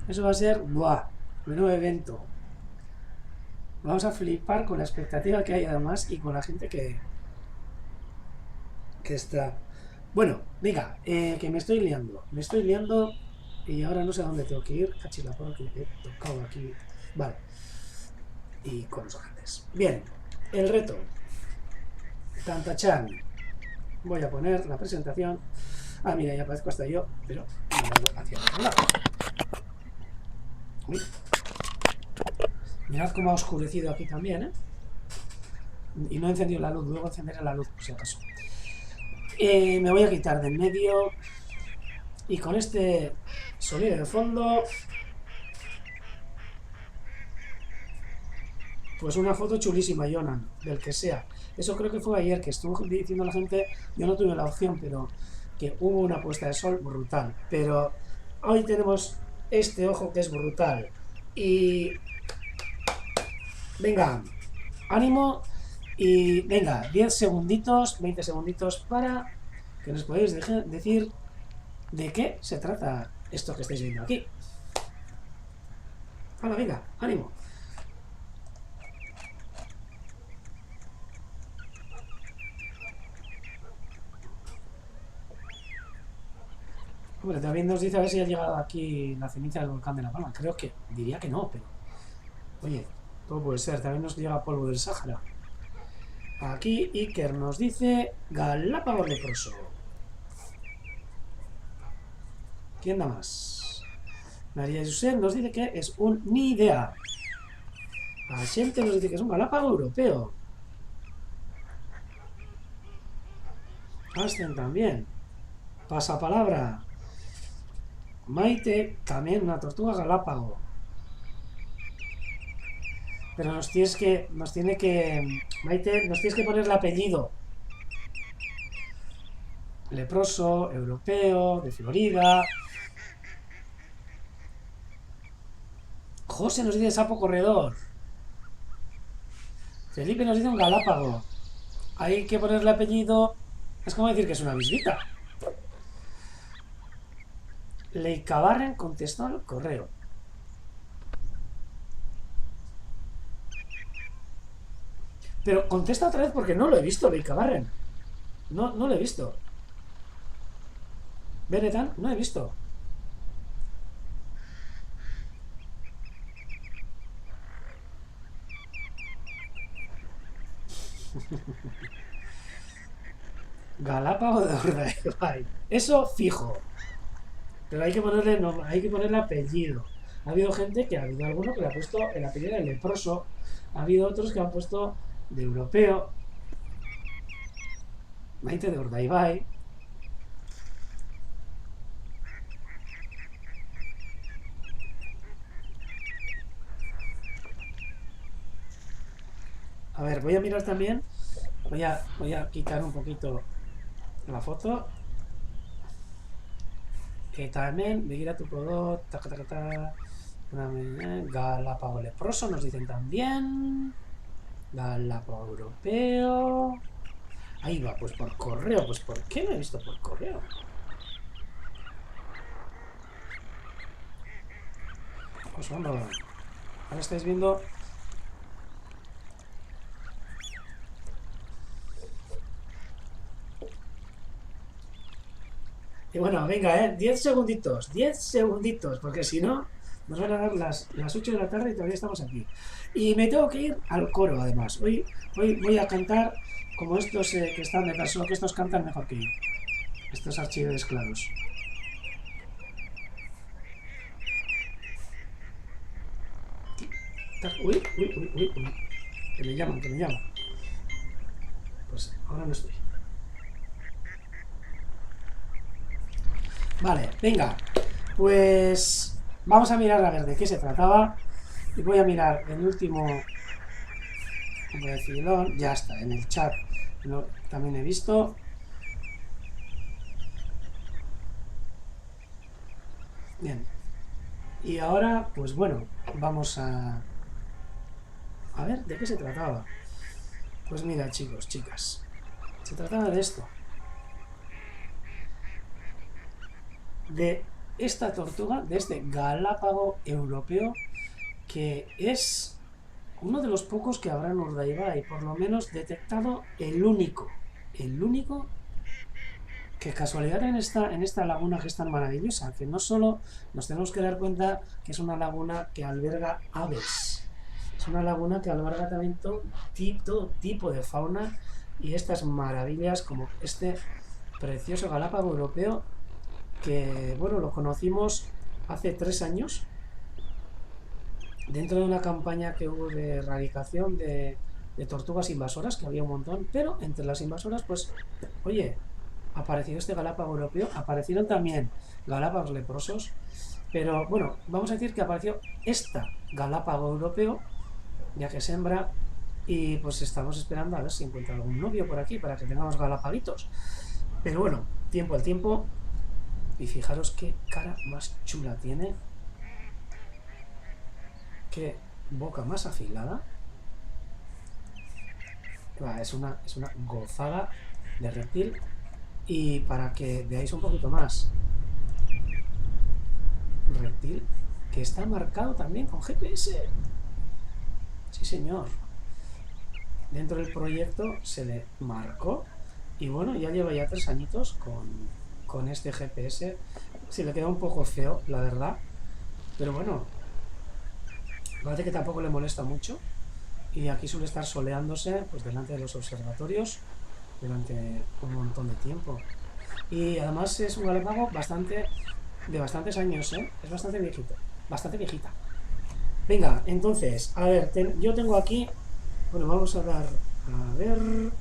Eso va a ser, ¡buah! Menudo evento. Vamos a flipar con la expectativa que hay además y con la gente que está. Bueno, venga, que me estoy liando. Me estoy liando y ahora no sé a dónde tengo que ir. Cachila, porque he tocado aquí. Vale. Y con los grandes. Bien, el reto. Tantachan. Voy a poner la presentación. Ah, mira, ya aparezco hasta yo, pero mirando hacia el otro lado. Uy. Mirad cómo ha oscurecido aquí también, ¿eh? Y no he encendido la luz, luego encenderé la luz por si acaso. Me voy a quitar de en medio y con este sonido de fondo, pues una foto chulísima, Jonan, del que sea. Eso creo que fue ayer que estuvo diciendo la gente, yo no tuve la opción, pero que hubo una puesta de sol brutal. Pero hoy tenemos este ojo que es brutal. Y venga, ánimo y venga, 10 segunditos, 20 segunditos para que nos podáis decir de qué se trata esto que estáis viendo aquí. Hala, venga, ánimo. Hombre, también nos dice a ver si ha llegado aquí la ceniza del volcán de La Palma. Creo que diría que no, pero oye, todo puede ser. También nos llega polvo del Sáhara. Aquí Iker nos dice Galápagos leproso. ¿Quién da más? María José nos dice que es un ni idea. Gente nos dice que es un galápago europeo. Aston también. Pasapalabra. Maite, también una tortuga galápago. Pero Maite, nos tienes que poner el apellido. Leproso, europeo, de Florida. José nos dice sapo corredor. Felipe nos dice un galápago. Hay que ponerle apellido. Es como decir que es una bisbita. Leica Barren contestó al correo. Pero contesta otra vez porque no lo he visto, Leica Barren. No lo he visto. Benetan, no he visto. Galápago de Urdaibai. Eso fijo. Pero hay que ponerle apellido. Ha habido gente que ha habido alguno que le ha puesto el apellido de leproso. Ha habido otros que han puesto de europeo. Maite de Urdaibai. A ver, voy a mirar también. Voy a quitar un poquito la foto. Que también, Begira tu podo, taca, taca, taca. Galápago leproso nos dicen también. Galápago europeo. Ahí va, pues por correo. Pues ¿por qué no he visto por correo? Pues bueno, ahora estáis viendo. Y bueno, venga, 10 segunditos, 10 segunditos, porque si no, nos van a dar las 8 de la tarde y todavía estamos aquí. Y me tengo que ir al coro, además. Hoy voy a cantar como estos que están detrás, solo que estos cantan mejor que yo. Estos archivos claros. Uy, uy, uy, uy, uy. Que me llaman, que me llaman. Pues ahora no estoy. Vale, venga. Pues vamos a mirar a ver de qué se trataba. Y voy a mirar el último. Voy a decirlo, ya está, en el chat también he visto. Bien. Y ahora, pues bueno, vamos a ver de qué se trataba. Pues mira, chicos, chicas, se trataba de esto. De esta tortuga, de este galápago europeo, que es uno de los pocos que habrá en Urdaibai, por lo menos detectado el único que casualidad en esta laguna que es tan maravillosa, que no solo nos tenemos que dar cuenta que es una laguna que alberga aves, es una laguna que alberga también todo tipo de fauna y estas maravillas como este precioso galápago europeo que, bueno, lo conocimos hace 3 años dentro de una campaña que hubo de erradicación de tortugas invasoras, que había un montón, pero entre las invasoras, pues, oye, apareció este galápago europeo, aparecieron también galápagos leprosos, pero bueno, vamos a decir que apareció esta galápago europeo, ya que es hembra, y pues estamos esperando a ver si encuentra algún novio por aquí para que tengamos galapaguitos. Pero bueno, tiempo al tiempo, y fijaros qué cara más chula tiene, qué boca más afilada. Es una gozada de reptil. Y para que veáis un poquito más, reptil que está marcado también con GPS. Sí, señor. Dentro del proyecto se le marcó y bueno, ya lleva ya 3 añitos con este GPS. Se le queda un poco feo, la verdad. Pero bueno, parece que tampoco le molesta mucho. Y aquí suele estar soleándose pues delante de los observatorios durante un montón de tiempo. Y además es un galápago de bastantes años, ¿eh? Es bastante viejito, bastante viejita. Venga, entonces, a ver, yo tengo aquí, bueno, vamos a dar, a ver,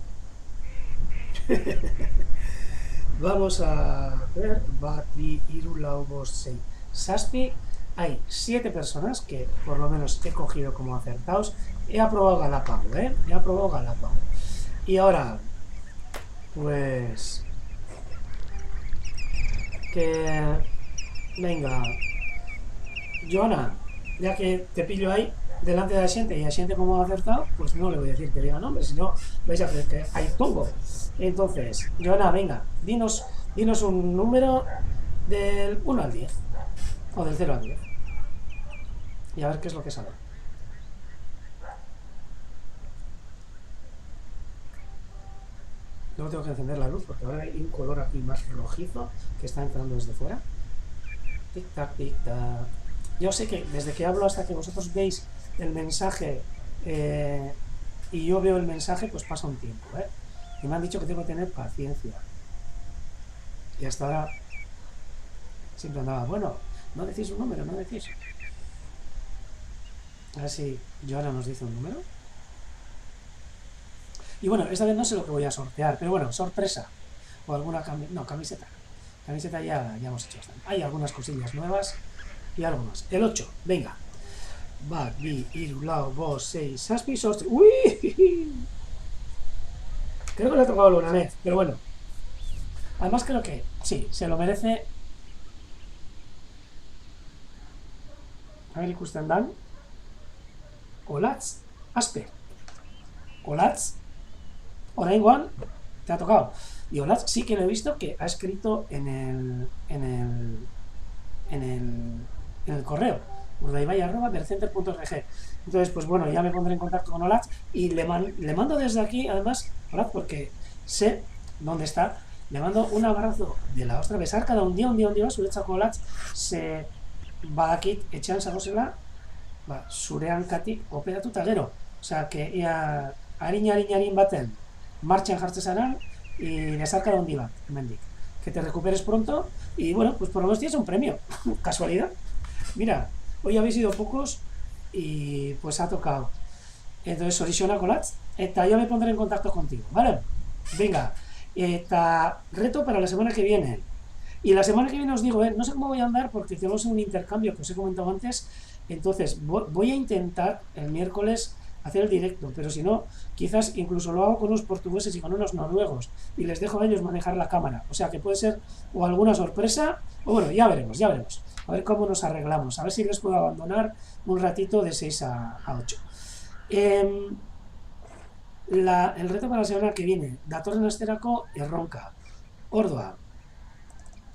vamos a ver, Batbi, Irulaubosei, Saspi, hay 7 personas que por lo menos he cogido como acertados. He aprobado Galápago, ¿eh? He aprobado Galápago. Y ahora, pues, que, venga, Joana, ya que te pillo ahí delante de Asiente y Asiente como ha acertado, pues no le voy a decir que diga nombre, si no vais a creer que hay tongo. Entonces, Joana, venga, dinos un número del 1 al 10, o del 0 al 10, y a ver qué es lo que sale. Luego tengo que encender la luz porque ahora hay un color aquí más rojizo que está entrando desde fuera. Tic tac, tic tac. Yo sé que desde que hablo hasta que vosotros veis el mensaje y yo veo el mensaje, pues pasa un tiempo, ¿eh? Y me han dicho que tengo que tener paciencia. Y hasta ahora siempre andaba, bueno, no decís un número, no decís. A ver si Joana nos dice un número. Y bueno, esta vez no sé lo que voy a sortear, pero bueno, sorpresa. O alguna camiseta. No, camiseta. Camiseta ya hemos hecho bastante. Hay algunas cosillas nuevas y algo más. El 8, venga. Bat, bi, irulao, vos, 6, saspi, sostri. ¡Uy! Creo que lo he tocado una vez, pero bueno. Además creo que sí, se lo merece. A ver, ikusten dan. Olatz, aspe. Olatz, oraingoan, te ha tocado. Y Olatz sí que lo he visto que ha escrito en el correo urdaibai@bercenter.org. Entonces, pues bueno, ya me pondré en contacto con Olatz y le mando desde aquí, además, Olatz, porque sé dónde está, le mando un abrazo de la ostra besar cada un día, zuretzako Olatz, se badakit etxean zagozela, zurean katik operatuta gero. O sea, que ia harin baten martxan jartzen zaran y besar un día, hemendik. Que te recuperes pronto y bueno, pues por lo menos tienes un premio. Casualidad. Mira, hoy habéis sido pocos y pues ha tocado. Entonces, sorixona Olatz, eta yo me pondré en contacto contigo, ¿vale? Venga, eta reto para la semana que viene. Y la semana que viene os digo, no sé cómo voy a andar porque tenemos un intercambio que os he comentado antes. Entonces, voy a intentar el miércoles hacer el directo, pero si no, quizás incluso lo hago con unos portugueses y con unos noruegos y les dejo a ellos manejar la cámara. O sea que puede ser o alguna sorpresa, o bueno, ya veremos. A ver cómo nos arreglamos, a ver si les puedo abandonar un ratito de 6 a 8. El reto para la semana que viene, datorren asterako erronka. Ordua.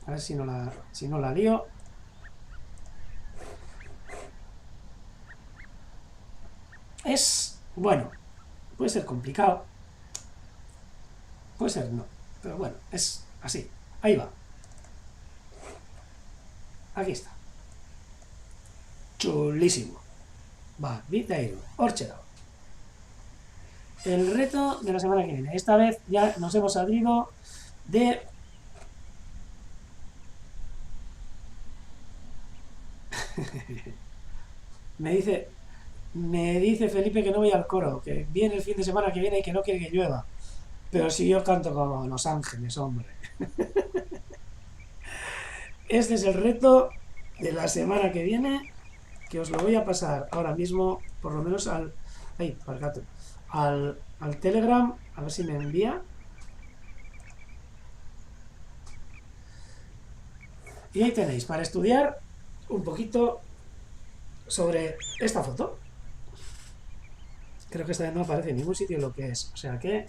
A ver si no la lío. Es, bueno, puede ser complicado, puede ser no, pero bueno, es así. Ahí va, aquí está. Chulísimo. Va, Vitairo, horche dago. El reto de la semana que viene. Esta vez ya nos hemos salido de... me dice Felipe que no voy al coro, que viene el fin de semana que viene y que no quiere que llueva. Pero si yo canto como Los Ángeles, hombre. Este es el reto de la semana que viene, que os lo voy a pasar ahora mismo, por lo menos al... ¡Ay, al gato! Al Telegram, a ver si me envía. Y ahí tenéis, para estudiar un poquito sobre esta foto. Creo que esta vez no aparece en ningún sitio lo que es. O sea que...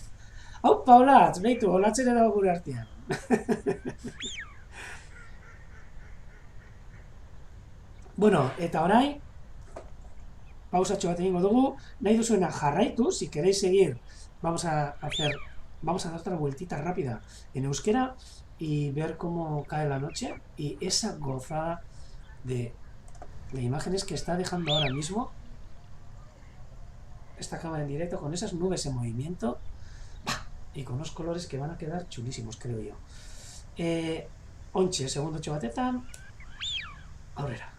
¡Oh, Paula! Beitu, olatxera dago gure artean. Bueno, eta orain, pausatxo bat egingo dugu, nahi duzuena jarraitu, si queréis seguir, vamos a dar otra vueltita rápida en euskera y ver cómo cae la noche y esa gozada de imágenes que está dejando ahora mismo esta cámara en directo con esas nubes en movimiento y con unos colores que van a quedar chulísimos, creo yo. Ontxe, segundo txobatetan, aurrera.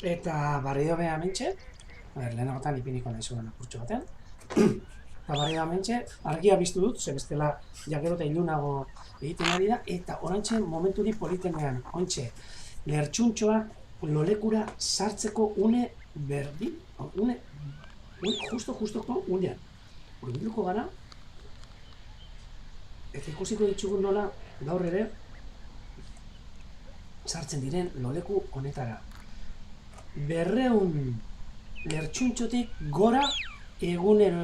Eta barrio beha mentxe, lehenagotan ipiniko nahi zuen apurtxo batean, eta barrio mentxe, argia biztu dut, ze bestela jakero eta ilunago egiten ari da, eta orantxe momenturi politenean, ontxe, lertxuntxoa lolekura sartzeko une berdi, justoko unean. Urbilduko gara, eta ikusiko ditugu nola gaur ere sartzen diren loleku honetara. 200 lertxuntxotik gora egunero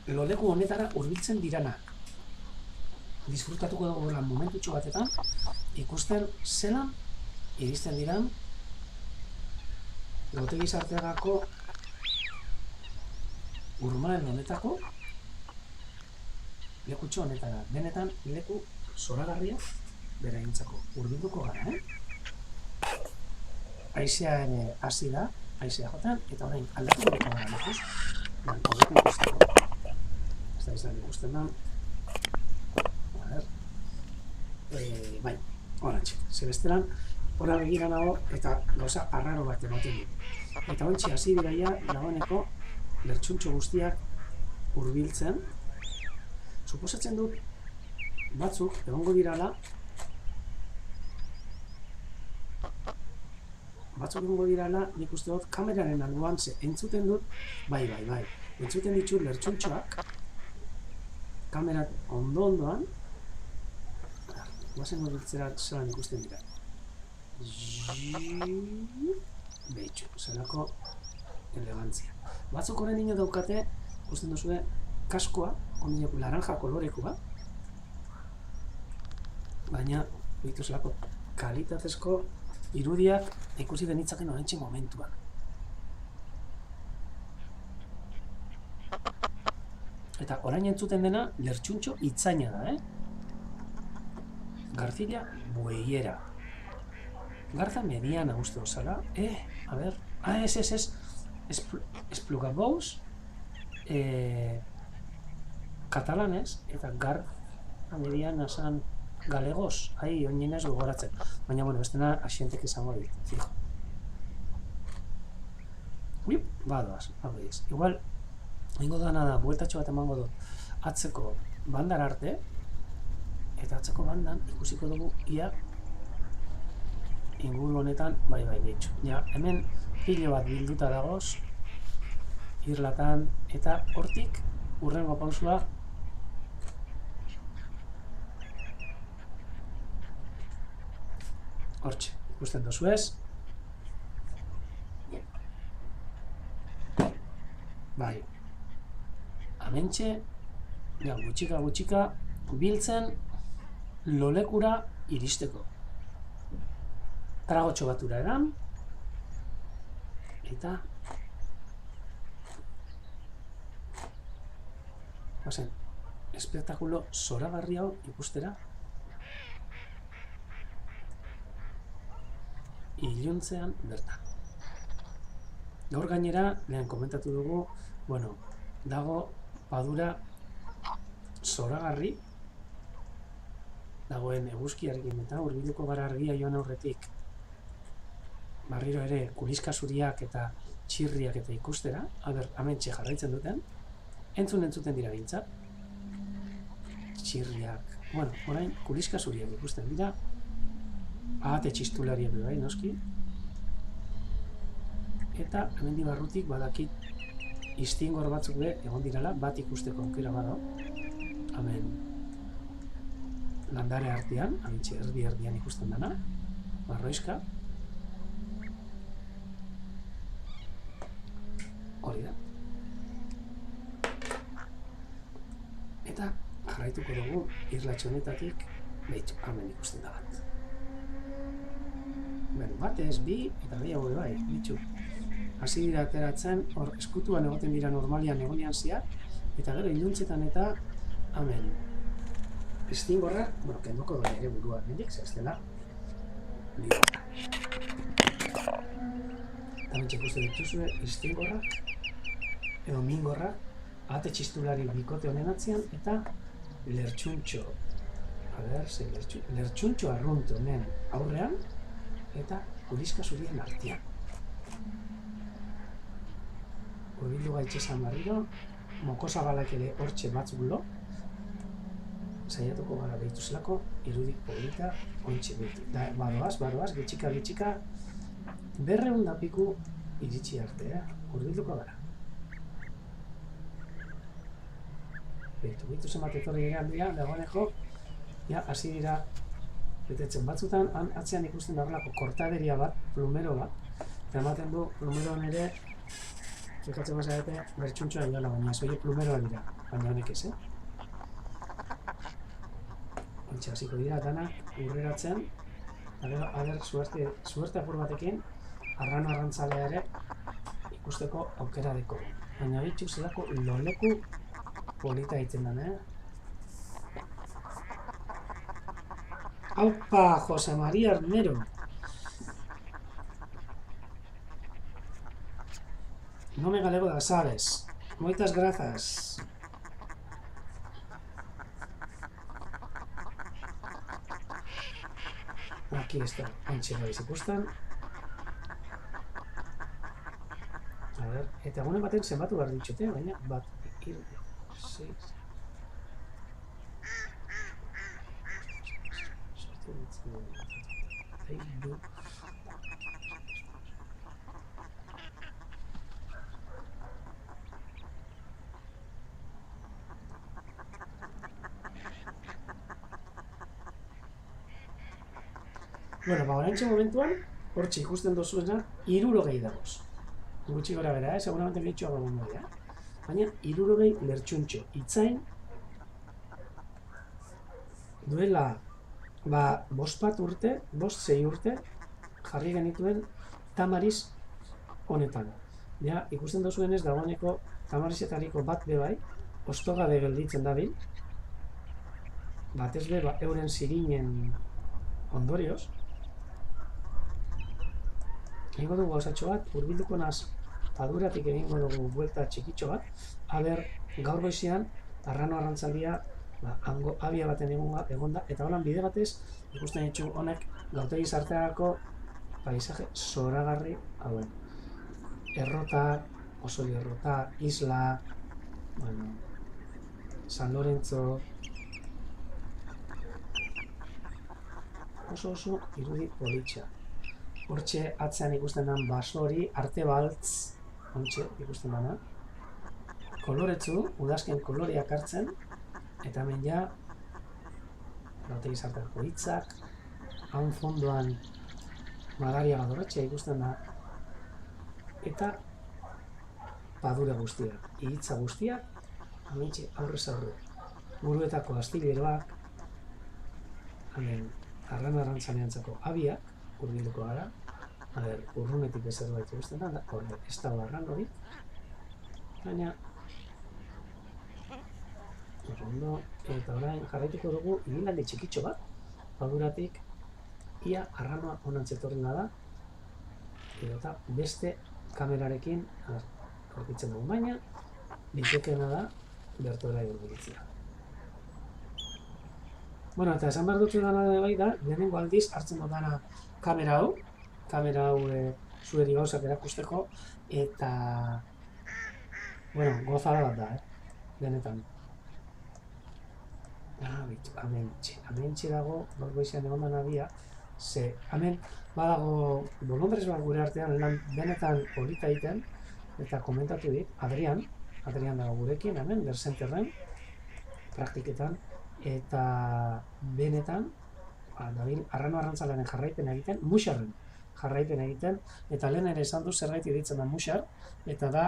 loleku honetara hurbiltzen dirana. Disfrutatuko dugu lan momentutxo batetan, ikusten zelan iristen diran Gotegi Sarteagako urmaren honetako lekutxo honetara. Benetan leku zoragarria beraintzako. Hurbilduko gara, Aizea ere hasi da, aizea jotan, eta orain aldatu duko gara lekuz, horretu ikusteko. Ez da izan ikusten da. A ver. Bai, horantxe. Ze bestelan, ora begira nago, eta gauza arraro bat ematen du. Eta ontsi hasi diraia, dagoeneko, lertxuntxo guztiak hurbiltzen. Suposatzen dut, batzuk, egongo dirala, nik uste dut, kameraren alboan ze entzuten dut, bai, entzuten ditut lertxuntxoak, kamerat ondo-ondoan, guazen hurbiltzera zelan ikusten dira. Behitxu, zelako elegantzia. Batzuk horren dino daukate, ikusten duzue, kaskoa, ondineko laranja kolorekoa, baina, behitu zelako kalitatezko irudiak ikusi denitzaken horrentxe momentuan. Eta orain entzuten dena, lertxuntxo itzaina da, Garcilla bueyera. Garza mediana uste osala. A ver. Es Esplugabous. Katalanez. Eta garza mediana san galegos. Oinenez gogoratzen. Baina, bueno, bestena asientek izango dit. Fijo. Badoaz. Igual, ingo dana da, bueltatxo bat emango dut. Atzeko bandar arte. Eta atzeko bandan ikusiko dugu ia inguru honetan, bai, behitxu. Ja, hemen pilo bat bilduta dagoz, irlatan, eta hortik hurrengo pausua hortxe, ikusten dozuez. Bai, hementxe, ja, gutxika, biltzen lolekura iristeko. Tragotxo batura eran, eta espektakulo zoragarri hau ikustera. Iluntzean bertan. Gaur gainera, lehen komentatu dugu, bueno, dago padura zoragarri, dagoen eguzkiarekin eta hurbiluko gara argia joan aurretik barriro ere kuliska zuriak eta txirriak eta ikustera, hementxe jarraitzen duten, entzuten dira bintzat, txirriak, bueno, orain kuliska zuriak ikusten dira, ahate txistulariak bai, noski, eta hemendi barrutik badakit istingor batzuk be egon dirala, bat ikusteko aukera bado, hemen landare artean, hamitxe erdian ikusten dana, marroizka. Hori da. Eta jarraituko dugu irlatxo honetatik, behitu, hemen ikusten da bat. Batez, bi, eta gehiago bai, bitxu. Hasi dira ateratzen, hor eskutuan egoten dira normalian egonean ziar, eta gero iluntzetan eta hemen. Estingorra, bueno, kendoko duen ere burua mendik, zehaztela ligorra. Eta mentxe ikusten dituzue, estingorra, edo mingorra, ahate txistulari bikote honen atzean, eta lertxuntxo, lertxuntxo arrunt honen aurrean, eta kuliska zurien artean. Hurbildu gaitxesan barriro, mokosabalak ere hortxe batzuk lo, saiatuko gara behitu zelako, irudik polita, ontsi behitu. Badoaz, gitxika, 200 piku iritsi arte, hurbilduko gara. Behitu zenbat etorri ere handia, dagoeneko, hasi dira betetzen batzutan, atzean ikusten da horrelako kortaderia bat, plumero bat, eta ematen du plumeroan ere, fikatzen bazarete, bertxuntxoa dira, baina zoie plumeroa dira, baina honek ez, Ontsa hasiko dira danak urreratzean, ader suerte apur batekin, arrantzalea ere ikusteko aukera deko. Baina bitxu zelako loleku polita egiten den, Aupa, Jose María Armero! No me galego das aves. Moitas grazas. Aquí ez da, ontsi da ikusten. A ber, eta egunen baten zenbatu behar ditxute, baina bat, 3, 6, 7, bueno, ba, oraintxe momentuan, hortxe ikusten dozuena, 60 dagoz. Gutxi gora bera, seguramente gehitxoa bagungo dira. Baina, 60 lertxuntxo. Itzain, duela, ba, 5-6 urte, jarri genituen Tamariz honetan. Ja, ikusten dozuenez, dagoeneko Tamarizetariko bat bebai, ostogabe gelditzen dabil, batez be, euren zirinen ondorioz, egingo dugu gauzatxo bat, hurbilduko naz paduratik egingo dugu buelta txikitxo bat, aber gaur goizean arrano arrantzaldia hango abia baten egonda, eta holan bide batez ikusten ditu honek gautegi sarteagako paisaje zoragarri hauen. Errota, Osoli errota, Isla, bueno, San Lorenzo, oso irudi politxa. Hortxe atzean ikusten den basori, arte baltz, hortxe ikusten dena. Koloretzu, udazken koloreak hartzen, eta hemen ja, gautegi sarteko hitzak, haun fondoan Madariaga dorretxea ikusten da, eta padura guztiak, hitza guztiak, hementxe aurrez aurre. Buruetako astileroak, hemen arrano arrantzaleantzako abiak, hurbilduko gara, urrunetik zerbait ikusten da, hori ez dago arranorik, baina ondo, eta orain jarraituko dugu ibilaldi txikitxo bat, paduratik ia arranoa onantzetorren da, eta beste kamerarekin aurkitzen dugu, baina litekeena da bertora hurbiltzea. Bueno, eta esan behar dutzu dana bai da, lehenengo aldiz hartzen dutana kamera hau zueri gauzak erakusteko, eta, bueno, gozada bat da, benetan. Hementxe dago, gaur goizean egon den abia, ze, hemen badago bolondrez bat gure artean lan benetan polita egiten, eta komentatu dit, Adrian dago gurekin, hemen, Bersenterren, praktiketan, eta benetan, dabil, arrano arrantzalearen jarraipen egiten, Muxarren jarraipen egiten, eta lehen ere esan du zerbait ditzen da Muxar, eta da,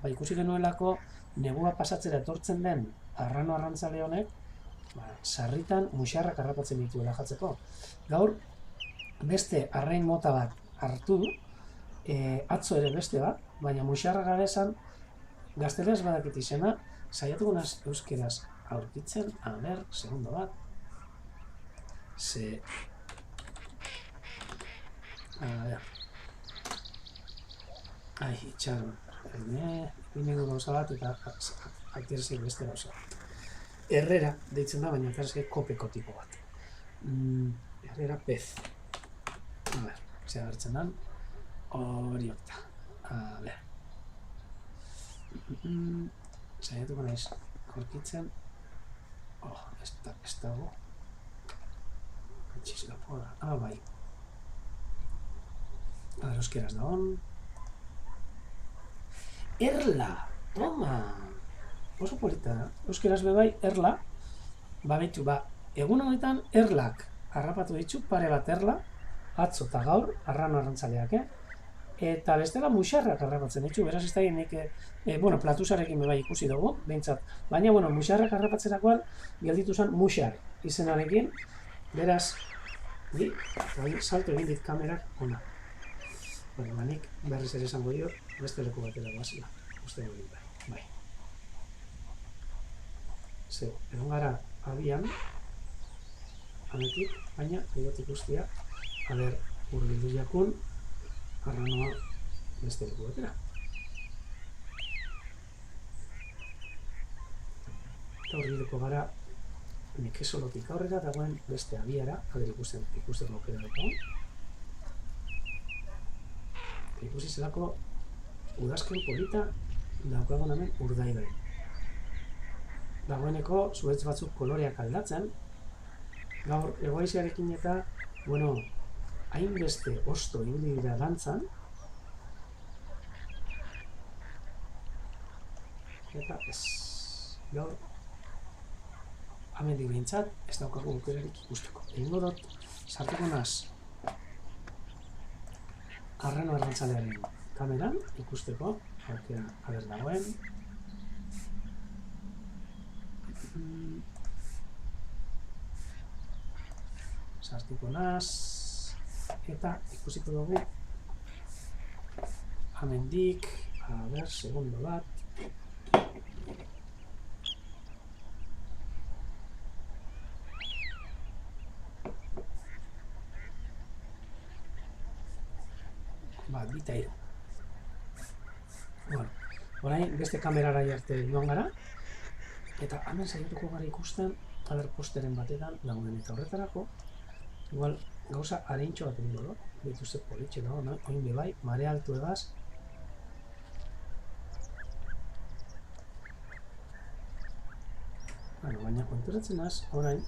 ikusi genuelako negua pasatzera etortzen den arrano arrantzale honek, sarritan Muxarrak harrapatzen dituela jatzeko. Gaur, beste arrain mota bat hartu du, atzo ere beste bat, baina Muxarrak gara esan, gazteleraz badakit izena, saiatuko naz euskeraz aurkitzen, segundo bat, itxaron, ipinegu gauza bat eta aktirezik beste gauza bat. Herrera deitzen da, baina aktirezik kopeko tipo bat. Herrera pez. Zea bertzen dan, hori okta. Zaiatuko naiz aurkitzen, ez dago. Txizkapoa da, bai. Euskeraz da hon. Erla! Toma! Oso polita da. Euskeraz bebai, erla. Egun honetan erlak harrapatu ditu, pare bat erla, atzo eta gaur, arrano arrantzaleak, eta bestela Muxarrak harrapatzen ditu, beraz ez da nik, platusarekin bebai ikusi dugu, behintzat. Baina, Muxarrak harrapatzerakoan, gelditu zen Muxar izenarekin, beraz, salto egin dit kamerak ona. Nik berriz ere esango dio, beste leku batera guazila. Uste dugu bai. Egon gara abian, anetik, baina, egotik guztia, hurbildu jakun, arranoa beste leku batera. Eta hurbilduko gara Nekesolotik aurrera dagoen beste abiara, aber ikusteko aukera dugu. Ikusi zelako udazken polita daukagun hemen Urdaibai. Dagoeneko zuhaitz batzuk koloreak aldatzen. Gaur egoaizearekin eta, bueno, hainbeste osto ibili dira dantzan. Eta ez, gaur, amendik behintzat, ez daukagu aukerarik ikusteko. Egingo dut, sartuko naz, Arrano Arrantzalearen kameran ikusteko, aukera aber dagoen. Sartuko naz, eta ikusiko dugu amendik, aber, segundo bat. Bat, bita iru. Bueno, orain beste kamerara arte joan gara, eta hemen saiatuko gara ikusten, aber posteren batetan dagoen eta horretarako, igual gauza areintxo bat egingo dut, dituzte politxe dago, no? Oin bebai, mare altu egaz. Bueno, baina konturatzen az, orain,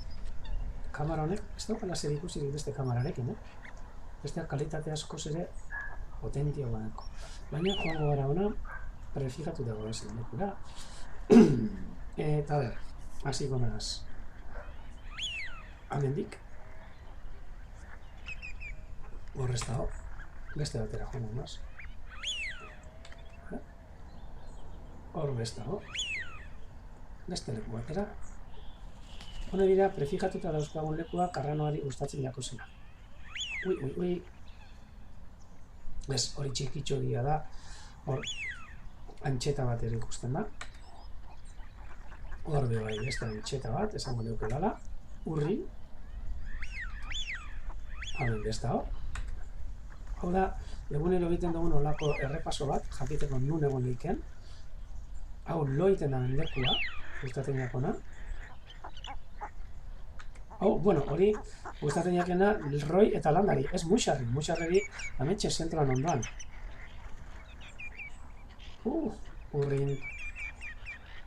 kamera honek, ez daukala zer ikusirik beste kamerarekin, beste kalitate askoz ere potentio badako. Baina joango gara ona, prefijatu dago ez lekura. Eta ber, hasiko naz. Amendik. Horrez dago, beste batera joango naz. Hor beste dago. Beste leku batera. Hone dira, prefijatuta dauzkagun lekua Arranoari gustatzen jako zena. Ui. Ez, hori txikitxo dia da, hor, antxeta bat ere ikusten da. Hor be bai, beste antxeta bat, esango leuke dala, urri. Hamen besta hor. Hau da, egunero egiten dugun olako errepaso bat, jakiteko nun egon leiken. Hau loiten da lekua, gustatzen jakona. Hau, bueno, hori gustatzen jakena Roy eta Landari, ez Muxarreri ametxe zentroan ondoan. Urrin,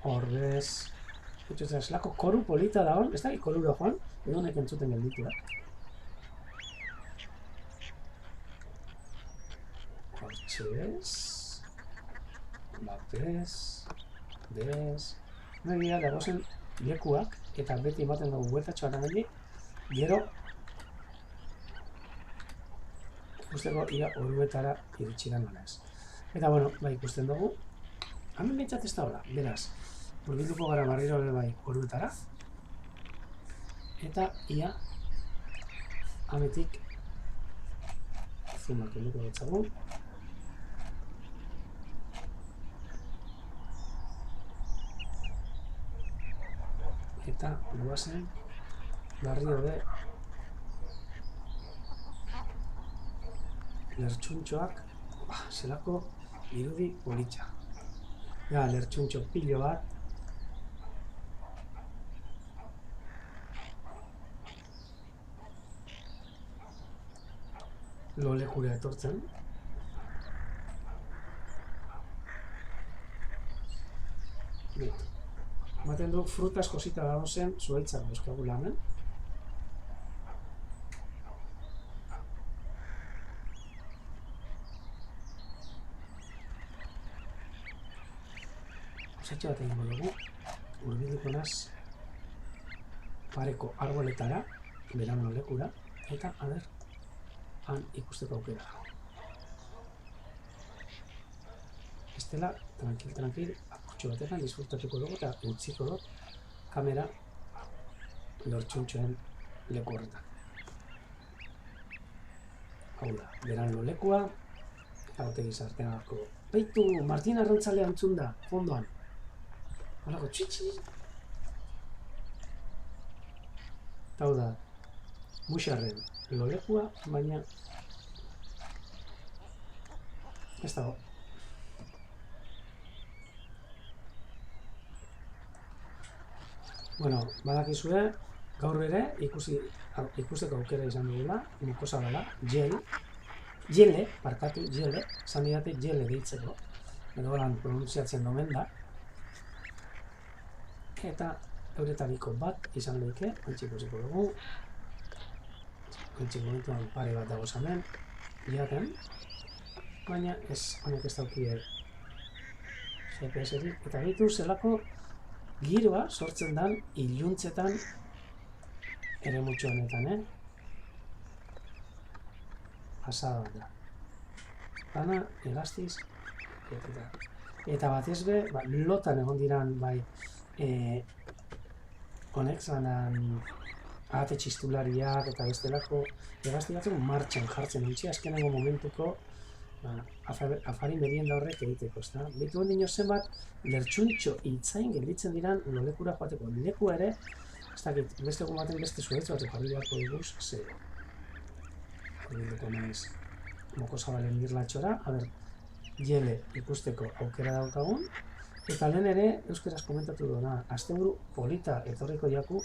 horbez, zelako koru polita da hon, ez da koruro joan, edo honek entzuten gelditu da. Hortxez, batez, bez, nahi dagozen lekuak, eta beti ematen dugu bueltatxoan amendi, gero ikusteko ia oruetara iritsi da nolaz. Eta bueno, bai ikusten dugu, hemen behintzat ez da hola, beraz, hurbilduko gara barriro bai oruetara, eta ia ametik zumak enduko dutzagun. Eta guazen barrio de lertxuntxoak zelako irudi politxa. Ja, lertxuntxo pilo bat. Lolekura etortzen. Bitu. Ematen du frutas kosita dago zen zuhaitzak dauzkagula hemen. Osatxo bat egingo dugu, hurbilduko naz pareko arboletara, berano lekura, eta, han ikusteko aukera dago. Estela, tranquil, apurtxo batetan disfrutatuko dugu eta utziko dut kamera lortxuntxoen leku horretan. Hau da, berano lekua, hautegi sarteako. Beitu, Martin Arrantzale antzun da, fondoan. Holako txitsi. Hau da, Muxarren lolekua, baina ez dago. Bueno, badakizue, Gaur ere ikusteko aukera izan dugula, mukozabala, jele, esan didate jele deitzeko, edo lan pronunziatzen domen da, eta euretariko bat izan lehike, antxe ikusiko dugu, antxe momentuan pare bat dago zamen, jaten, baina honek ez daukie GPS-erik, eta behitu zelako giroa sortzen dan iluntzetan ere mutxo honetan, pasada bat da. Dana, egaztiz, eta batez be, lotan egon diran, bai, honek zanan ahate txistulariak eta bestelako egazti batzuk martxan jartzen dutxi, azkenengo momentuko afari merienda horrek egiteko, ezta? Betu hondino zenbat, lertxuntxo itzain gelditzen diran lolekura joateko. Leku ere, ez dakit, beste egun baten beste zuetzu batzuk jarri beharko diguz, zero. Horreleko naiz mokozabalen mirlatxora, jele ikusteko aukera daukagun, eta lehen ere, euskeraz komentatu duena, asteburu polita etorriko jaku,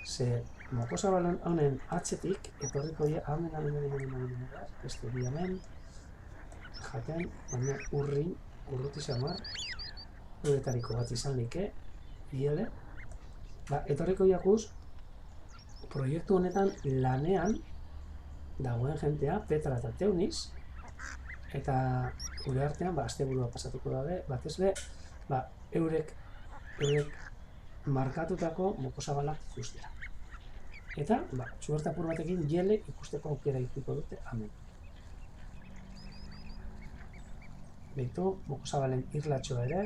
ze mokozabalen honen atzetik etorriko amen, beste bi amen, jaten, baina urruti zamar, euretariko bat izan like, jele, etorriko jakuz, proiektu honetan lanean dagoen jentea, Petra eta Teuniz, eta gure artean, asteburua pasatuko dabe, batez be, eurek markatutako mokozabalak ikustera. Eta, suerte apur batekin jele ikusteko aukera ikiko dute hemen. Beitu, mokozabalen irlatxoa ere,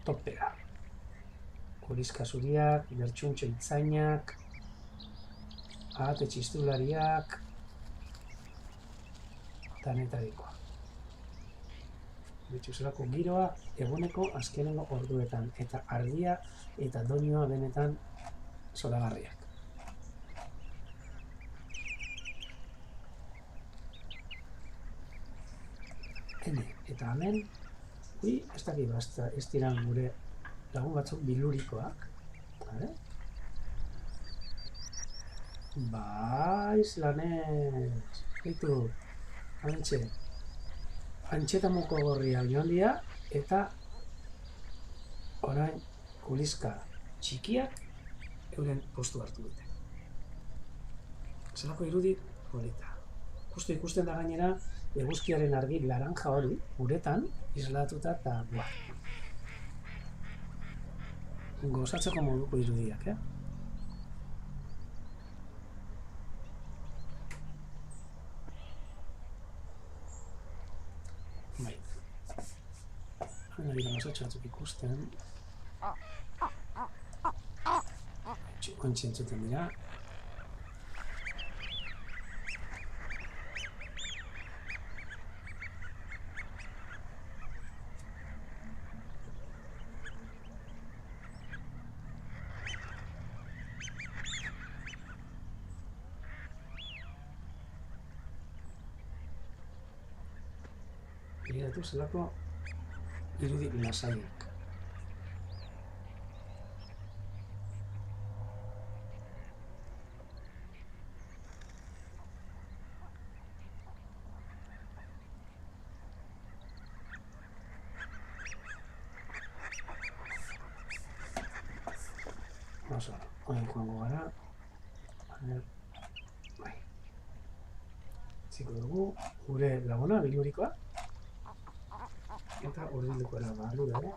topera. Kurizka zuriak, lertxuntxo itzainak, ahate txistulariak, danetarikoa. Beitu zelako giroa, eguneko azkenengo orduetan, eta argia eta doinoa benetan zoragarriak. Eta hemen, ez dakit ez diran gure lagun batzuk bilurikoak, Islanez, hitu, antxetamoko gorria joan dira, eta orain kuliska txikiak euren postu hartu dute. Zelako irudi polita. Justo ikusten da gainera, eguzkiaren argi laranja hori, uretan, islatuta eta gozatzeko moduko irudiak, Bai. Hena dira gozatxo batzuk ikusten. Ontsi entzuten dira. Begiratu zelako irudi lasaiak. Oin joango gara. Bai. Ziko dugu, gure laguna, bilurikoa. Eta urbilduko era barru dago.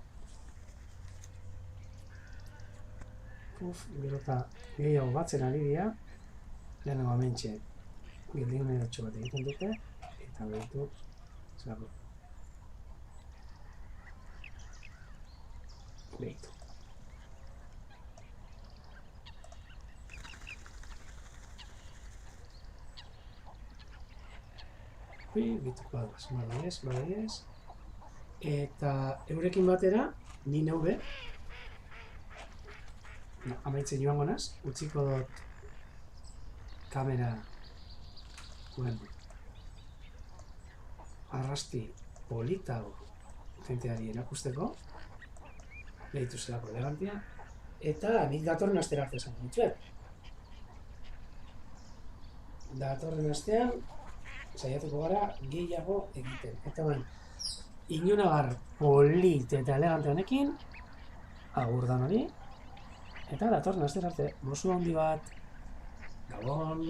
Gero eta gehiago batzen ari dira. Lehenago amentxe gildiune datxo bat egiten dute. Eta behitu zelako. Behitu. Bituko adoaz, badaiez. Eta eurekin batera, ni neube, amaitzen joango naz, utziko dut kamera arrasti politago jenteari erakusteko, behitu zelako elegantia, Eta nik datorren astera arte esango dituen. Datorren astean, saiatuko gara gehiago egiten. Eta bain, inunagar polit eta elegante honekin, agur dan hori, eta datorren astera arte, mozu handi bat, Gabon!